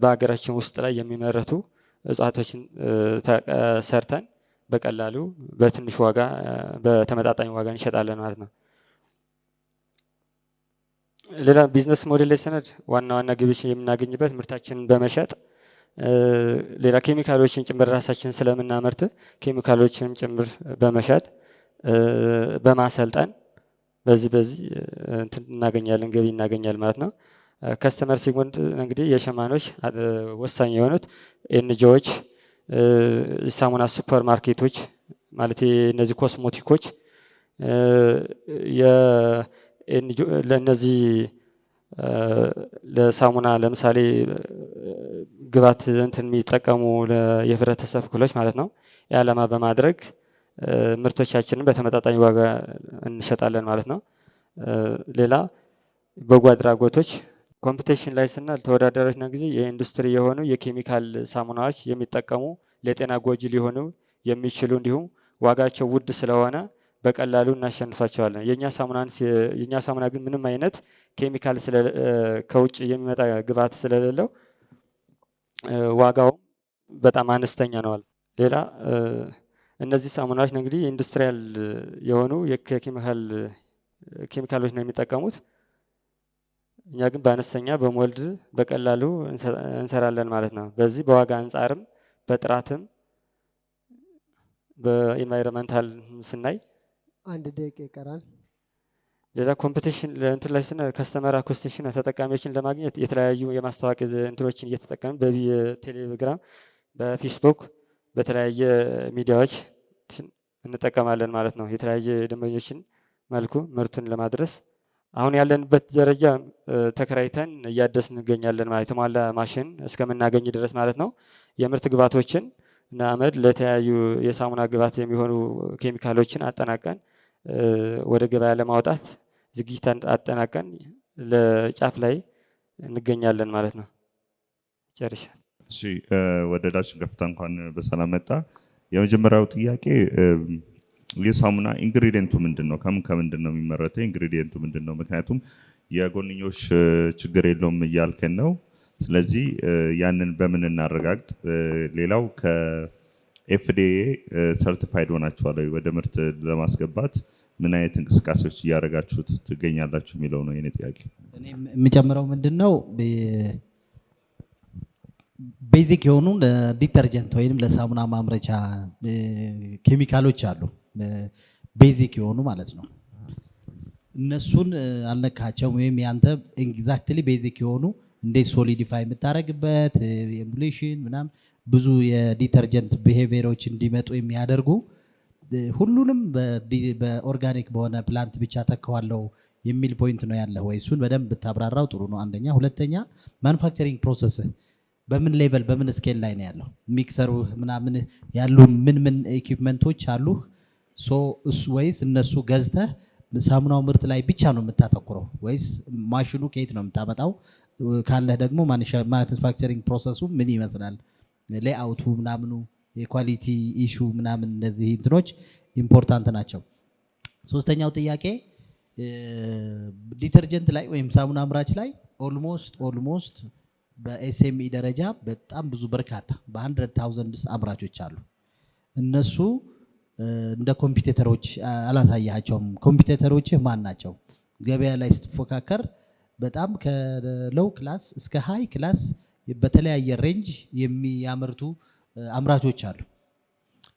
በሀገራችን ውስጥ ላይ የሚመረቱ እጽዋቶችን ሰርተን በቀላሉ በትንሽ ዋጋ በተመጣጣኝ ዋጋ እንሸጣለን ማለት ነው። ሌላ ቢዝነስ ሞዴል ላይ ሰነድ ዋና ዋና ግቦች የምናገኝበት ምርታችንን በመሸጥ ሌላ ኬሚካሎችን ጭምር ራሳችን ስለምናመርት ኬሚካሎችን ጭምር በመሸጥ በማሰልጠን በዚህ እናገኛለን ገቢ እናገኛለን ማለት ነው። ከስተመር ሲጎን እንግዲህ የሸማኖች ወሳኝ የሆኑት ኤንጂኦዎች፣ ሳሙና ሱፐር ማርኬቶች ማለት እነዚህ ኮስሞቲኮች ለነዚህ ለሳሙና ለምሳሌ ግባት የሚጠቀሙ የህብረተሰብ ክፍሎች ማለት ነው የዓላማ በማድረግ ምርቶቻችንን በተመጣጣኝ ዋጋ እንሸጣለን ማለት ነው። ሌላ በጎ አድራጎቶች ኮምፒቲሽን ላይ ስናል ተወዳዳሪዎች ነው ጊዜ የኢንዱስትሪ የሆኑ የኬሚካል ሳሙናዎች የሚጠቀሙ ለጤና ጎጂ ሊሆኑ የሚችሉ እንዲሁም ዋጋቸው ውድ ስለሆነ በቀላሉ እናሸንፋቸዋለን። የኛ ሳሙና ግን ምንም አይነት ኬሚካል ከውጭ የሚመጣ ግብዓት ስለሌለው ዋጋው በጣም አነስተኛ ነው። ሌላ እነዚህ ሳሙናዎች እንግዲህ ኢንዱስትሪያል የሆኑ ኬሚካሎች ነው የሚጠቀሙት። እኛ ግን በአነስተኛ በሞልድ በቀላሉ እንሰራለን ማለት ነው። በዚህ በዋጋ አንጻርም በጥራትም በኢንቫይሮንመንታል ስናይ 1 ደቂቃ ይቀራል። ሌላ ኮምፒቲሽን ለእንትን ላይ ስናይ ከስተመር አኮስቴሽን ተጠቃሚዎችን ለማግኘት የተለያዩ የማስታወቂያ እንትኖችን እየተጠቀምን በቴሌግራም፣ በፌስቡክ፣ በተለያየ ሚዲያዎች እንጠቀማለን ማለት ነው። የተለያየ ደንበኞችን መልኩ ምርቱን ለማድረስ አሁን ያለንበት ደረጃ ተከራይተን እያደስን እንገኛለን ማለት የተሟላ ማሽን እስከምናገኝ ድረስ ማለት ነው። የምርት ግብዓቶችን እና አመድ ለተለያዩ የሳሙና ግብዓት የሚሆኑ ኬሚካሎችን አጠናቀን ወደ ገበያ ለማውጣት ዝግጅት አጠናቀን ለጫፍ ላይ እንገኛለን ማለት ነው። ጨርሻለሁ። እሺ ወደ ዳሽን ከፍታ እንኳን በሰላም መጣ። የመጀመሪያው ጥያቄ የሳሙና ኢንግሪዲየንቱ ምንድነው? ከምንድን ነው የሚመረተው? ኢንግሪዲየንቱ ምንድነው? ምክንያቱም የጎንዮሽ ችግር የለውም እያልከን ነው። ስለዚህ ያንን በምን እናረጋግጥ? ሌላው ከኤፍዲኤ ሰርቲፋይድ ሆናችኋል ወደ ምርት ለማስገባት ምን አይነት እንቅስቃሴዎች እያደረጋችሁት ትገኛላችሁ የሚለው ነው የኔ ጥያቄ። እኔ የሚጨምረው ምንድነው ቤዚክ የሆኑ ለዲተርጀንት ወይም ለሳሙና ማምረቻ ኬሚካሎች አሉ፣ ቤዚክ የሆኑ ማለት ነው። እነሱን አልነካቸውም ወይም ያንተ ኤግዛክትሊ ቤዚክ የሆኑ እንዴት ሶሊዲፋይ የምታደርግበት ኤሙሌሽን ምናምን ብዙ የዲተርጀንት ቢሄቪየሮች እንዲመጡ የሚያደርጉ ሁሉንም በኦርጋኒክ በሆነ ፕላንት ብቻ ተከዋለው የሚል ፖይንት ነው ያለ ወይ? እሱን በደንብ ብታብራራው ጥሩ ነው። አንደኛ። ሁለተኛ ማኑፋክቸሪንግ ፕሮሰስ በምን ሌቨል በምን ስኬል ላይ ነው ያለው? ሚክሰሩ ምናምን ያሉ ምን ኢኩዊፕመንቶች አሉ? ወይስ እነሱ ገዝተህ ሳሙናው ምርት ላይ ብቻ ነው የምታተኩረው? ወይስ ማሽኑ ከየት ነው የምታመጣው? ካለህ ደግሞ ማኑፋክቸሪንግ ፕሮሰሱ ምን ይመስላል? ሌአውቱ ምናምኑ የኳሊቲ ኢሹ ምናምን እነዚህ እንትኖች ኢምፖርታንት ናቸው። ሶስተኛው ጥያቄ ዲተርጀንት ላይ ወይም ሳሙና አምራች ላይ ኦልሞስት በኤስኤምኢ ደረጃ በጣም ብዙ በርካታ በ100,000 አምራቾች አሉ። እነሱ እንደ ኮምፒቲተሮች አላሳያቸውም። ኮምፒቲተሮች ማን ናቸው? ገበያ ላይ ስትፎካከር በጣም ከሎው ክላስ እስከ ሃይ ክላስ በተለያየ ሬንጅ የሚያመርቱ አምራቾች አሉ።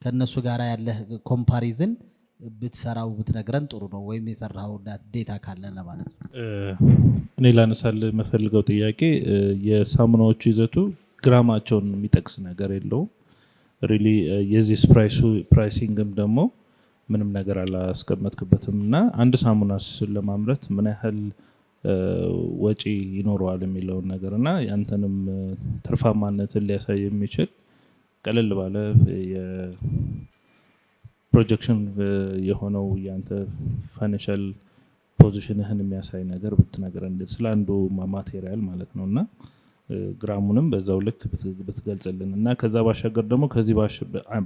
ከነሱ ጋር ያለ ኮምፓሪዝን ብትሰራው ብትነግረን ጥሩ ነው፣ ወይም የሰራው ዴታ ካለ ለማለት ነው። እኔ ላነሳል የምፈልገው ጥያቄ የሳሙናዎቹ ይዘቱ ግራማቸውን የሚጠቅስ ነገር የለውም። ሪሊ የዚህ ፕራይሲንግም ደግሞ ምንም ነገር አላስቀመጥክበትም እና አንድ ሳሙናስ ለማምረት ምን ያህል ወጪ ይኖረዋል የሚለውን ነገር እና ያንተንም ትርፋማነትን ሊያሳይ የሚችል ቀለል ባለ የፕሮጀክሽን የሆነው ያንተ ፋይናንሻል ፖዚሽንህን የሚያሳይ ነገር ብትነግረን ስለ አንዱ ማቴሪያል ማለት ነው እና ግራሙንም በዛው ልክ ብትገልጽልን እና ከዛ ባሻገር ደግሞ ከዚህ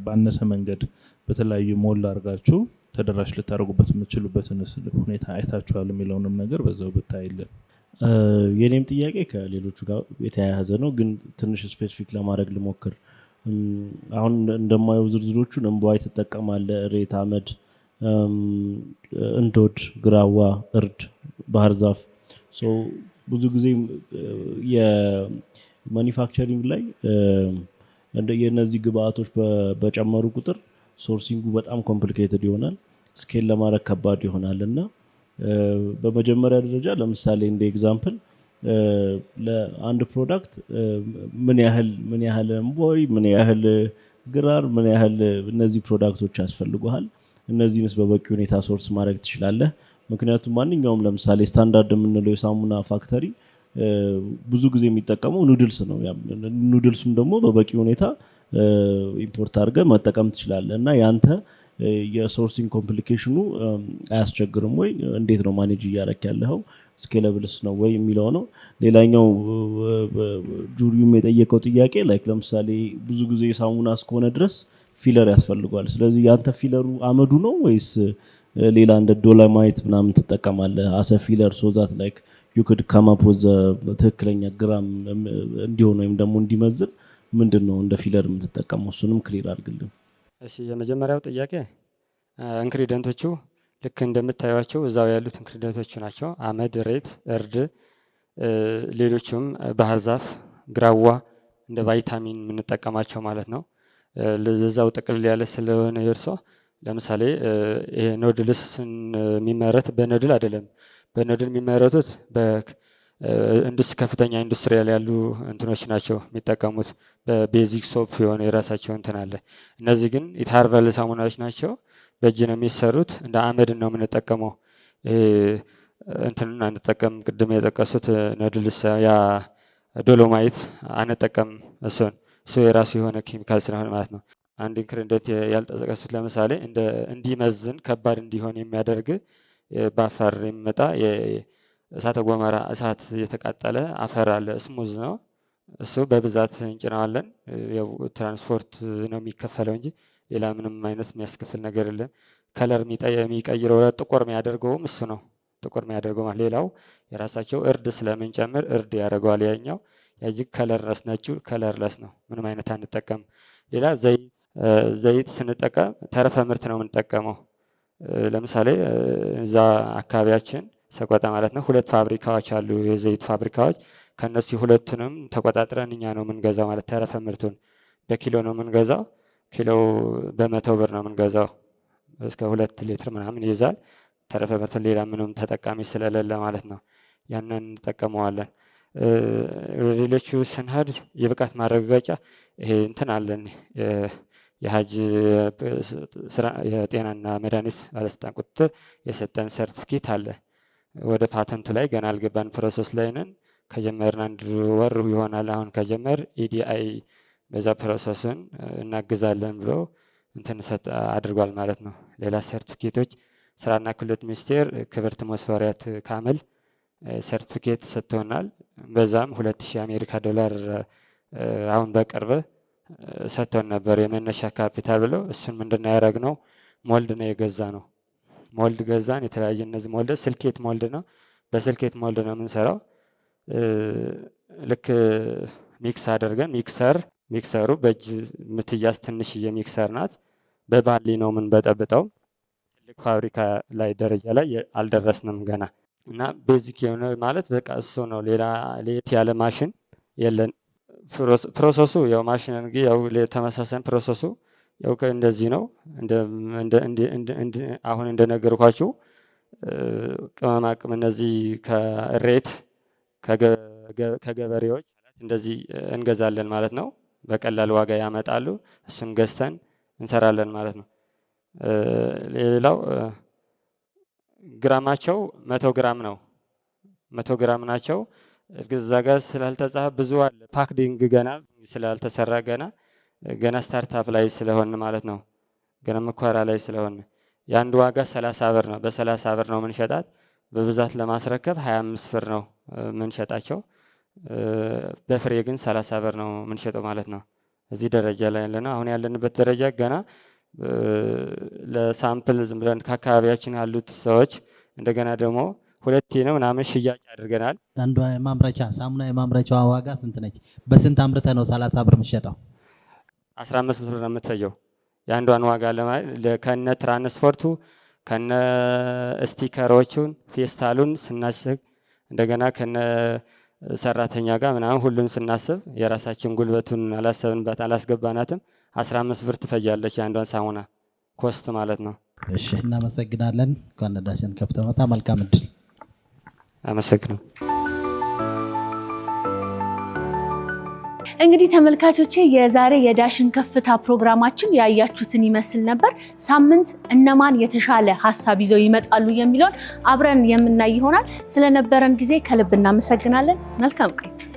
ባነሰ መንገድ በተለያዩ ሞል አድርጋችሁ ተደራሽ ልታደርጉበት የምትችሉበትን ሁኔታ አይታችኋል የሚለውንም ነገር በዛው ብታይልን። የኔም ጥያቄ ከሌሎቹ ጋር የተያያዘ ነው፣ ግን ትንሽ ስፔሲፊክ ለማድረግ ልሞክር። አሁን እንደማየው ዝርዝሮቹን እምቧይ ትጠቀማለህ፣ እሬት፣ አመድ፣ እንዶድ፣ ግራዋ፣ እርድ፣ ባህር ዛፍ። ብዙ ጊዜ የማኒፋክቸሪንግ ላይ የእነዚህ ግብአቶች በጨመሩ ቁጥር ሶርሲንጉ በጣም ኮምፕሊኬትድ ይሆናል፣ ስኬል ለማድረግ ከባድ ይሆናል እና በመጀመሪያ ደረጃ ለምሳሌ እንደ ኤግዛምፕል ለአንድ ፕሮዳክት ምን ያህል እምቧይ፣ ምን ያህል ግራር፣ ምን ያህል እነዚህ ፕሮዳክቶች ያስፈልጉሃል? እነዚህንስ በበቂ ሁኔታ ሶርስ ማድረግ ትችላለህ? ምክንያቱም ማንኛውም ለምሳሌ ስታንዳርድ የምንለው የሳሙና ፋክተሪ ብዙ ጊዜ የሚጠቀመው ኑድልስ ነው። ኑድልሱም ደግሞ በበቂ ሁኔታ ኢምፖርት አድርገህ መጠቀም ትችላለህ እና ያንተ የሶርሲንግ ኮምፕሊኬሽኑ አያስቸግርም ወይ? እንዴት ነው ማኔጅ እያደረክ ያለኸው? ስኬለብልስ ነው ወይ የሚለው ነው። ሌላኛው ጁሪውም የጠየቀው ጥያቄ ላይክ ለምሳሌ ብዙ ጊዜ ሳሙና እስከሆነ ድረስ ፊለር ያስፈልጓል። ስለዚህ ያንተ ፊለሩ አመዱ ነው ወይስ ሌላ እንደ ዶላማይት ምናምን ትጠቀማለህ አሰ ፊለር ሶዛት ላይክ ዩ ኩድ ካም አፕ ወዘ ትክክለኛ ግራም እንዲሆን ወይም ደግሞ እንዲመዝን ምንድን ነው እንደ ፊለር የምትጠቀመው? እሱንም ክሊር አድርግልን። እሺ የመጀመሪያው ጥያቄ ኢንግሪዲየንቶቹ ልክ እንደምታዩቸው እዛው ያሉት ኢንግሪዲየንቶቹ ናቸው። አመድ፣ እሬት፣ እርድ፣ ሌሎችም ባህር ዛፍ፣ ግራዋ እንደ ቫይታሚን የምንጠቀማቸው ማለት ነው። ለዛው ጥቅል ያለ ስለሆነ የእርሶ ለምሳሌ ይሄ ኖድልስ የሚመረት በኖድል አይደለም። በኖድል የሚመረቱት ከፍተኛ ኢንዱስትሪያል ያሉ እንትኖች ናቸው የሚጠቀሙት። በቤዚክ ሶፕ የሆነ የራሳቸው እንትን አለ። እነዚህ ግን የታርቫል ሳሙናዎች ናቸው። በእጅ ነው የሚሰሩት። እንደ አመድን ነው የምንጠቀመው። እንትንን አንጠቀም። ቅድም የጠቀሱት ኖድልስ ያ ዶሎማይት አንጠቀም። እሱ የራሱ የሆነ ኬሚካል ስለሆነ ማለት ነው። አንድ ኢንግሪዲየንት ያልጠቀሱት ለምሳሌ እንዲመዝን ከባድ እንዲሆን የሚያደርግ በአፋር የሚመጣ የእሳተ ገሞራ እሳት የተቃጠለ አፈር አለ። ስሙዝ ነው እሱ። በብዛት እንጭነዋለን። ያው ትራንስፖርት ነው የሚከፈለው እንጂ ሌላ ምንም አይነት የሚያስከፍል ነገር የለም። ከለር የሚቀይረው ጥቁር የሚያደርገውም እሱ ነው። ጥቁር የሚያደርገው ማለት ሌላው የራሳቸው እርድ ስለምንጨምር እርድ ያደርገዋል። ያኛው ያጅግ ከለርለስ ነጩ ከለርለስ ነው። ምንም አይነት አንጠቀም። ሌላ ዘይት ስንጠቀም ተረፈ ምርት ነው የምንጠቀመው። ለምሳሌ እዛ አካባቢያችን ሰቆጣ ማለት ነው 2 ፋብሪካዎች አሉ፣ የዘይት ፋብሪካዎች። ከነሱ ሁለቱንም ተቆጣጥረን እኛ ነው የምንገዛው ማለት ተረፈ ምርቱን በኪሎ ነው የምንገዛው። ኪሎ በ100 ብር ነው የምንገዛው። እስከ 2 ሊትር ምናምን ይይዛል። ተረፈ ምርቱን ሌላ ምንም ተጠቃሚ ስለሌለ ማለት ነው ያንን እንጠቀመዋለን። ሌሎቹ ስንሄድ የብቃት ማረጋገጫ ይሄ እንትን አለን። የሀጅ የጤናና መድኃኒት ባለስልጣን ቁጥጥር የሰጠን ሰርቲፊኬት አለ። ወደ ፓተንቱ ላይ ገና አልገባን፣ ፕሮሰስ ላይ ነን። ከጀመርን 1 ወር ይሆናል። አሁን ከጀመር ኢዲአይ በዛ ፕሮሰስን እናግዛለን ብሎ እንትን አድርጓል ማለት ነው። ሌላ ሰርቲፊኬቶች ስራና ክህሎት ሚኒስቴር ክብርት መስፈሪያት ካምል ሰርቲፊኬት ሰጥቶናል። በዛም 2000 አሜሪካ ዶላር አሁን በቅርብ ሰጥቶን ነበር የመነሻ ካፒታል ብለው። እሱን ምንድነው ያደረግነው? ሞልድ ነው የገዛ ነው። ሞልድ ገዛን። የተለያየ እነዚህ ሞልድ ስልኬት ሞልድ ነው። በስልኬት ሞልድ ነው የምንሰራው። ልክ ሚክስ አድርገን ሚክሰሩ በእጅ የምትያዝ ትንሽዬ ሚክሰር ናት። በባሊ ነው የምንበጠብጠው። ትልቅ ፋብሪካ ላይ ደረጃ ላይ አልደረስንም ገና እና ቤዚክ የሆነ ማለት በቃ እሱ ነው። ሌላ ለየት ያለ ማሽን የለን። ፕሮሰሱ ያው ማሽን ያው ተመሳሳይ ፕሮሰሱ ያው እንደዚህ ነው። አሁን እንደነገርኳችሁ ቅመማ ቅመም እነዚህ ከሬት ከገበሬዎች እንደዚህ እንገዛለን ማለት ነው። በቀላል ዋጋ ያመጣሉ። እሱን ገዝተን እንሰራለን ማለት ነው። ሌላው ግራማቸው 100 ግራም ነው። 100 ግራም ናቸው። እዛ ጋር ስላልተጻፈ ብዙ አለ። ፓክዲንግ ገና ስላልተሰራ ገና ስታርታፕ ላይ ስለሆን ማለት ነው። ገና መኳራ ላይ ስለሆን የአንድ ዋጋ 30 ብር ነው። በ30 ብር ነው የምንሸጣት። በብዛት ለማስረከብ 25 ብር ነው የምንሸጣቸው። በፍሬ ግን 30 ብር ነው የምንሸጠው ማለት ነው። እዚህ ደረጃ ላይ ያለነው አሁን ያለንበት ደረጃ ገና ለሳምፕል ዝም ብለን ከአካባቢያችን ያሉት ሰዎች እንደገና ደግሞ ሁለቴ ነው ምናምን ሽያጭ አድርገናል። አንዷ የማምረቻ ሳሙና የማምረቻዋ ዋጋ ስንት ነች? በስንት አምርተ ነው 30 ብር የምትሸጠው? 15 ብር ነው የምትፈጀው። የአንዷን ዋጋ ከነ ትራንስፖርቱ ከነ ስቲከሮቹን ፌስታሉን ስናስብ እንደገና ከነ ሰራተኛ ጋር ምናምን ሁሉን ስናስብ የራሳችን ጉልበቱን አላስገባናትም። 15 ብር ትፈጃለች የአንዷን ሳሙና ኮስት ማለት ነው። እሺ እናመሰግናለን። እንኳን ዳሽን ከፍታ መጣ። መልካም እድል። አመሰግናለሁ። እንግዲህ ተመልካቾቼ የዛሬ የዳሽን ከፍታ ፕሮግራማችን ያያችሁትን ይመስል ነበር። ሳምንት እነማን የተሻለ ሀሳብ ይዘው ይመጣሉ የሚለውን አብረን የምናይ ይሆናል። ስለነበረን ጊዜ ከልብ እናመሰግናለን። መልካም ቆይታ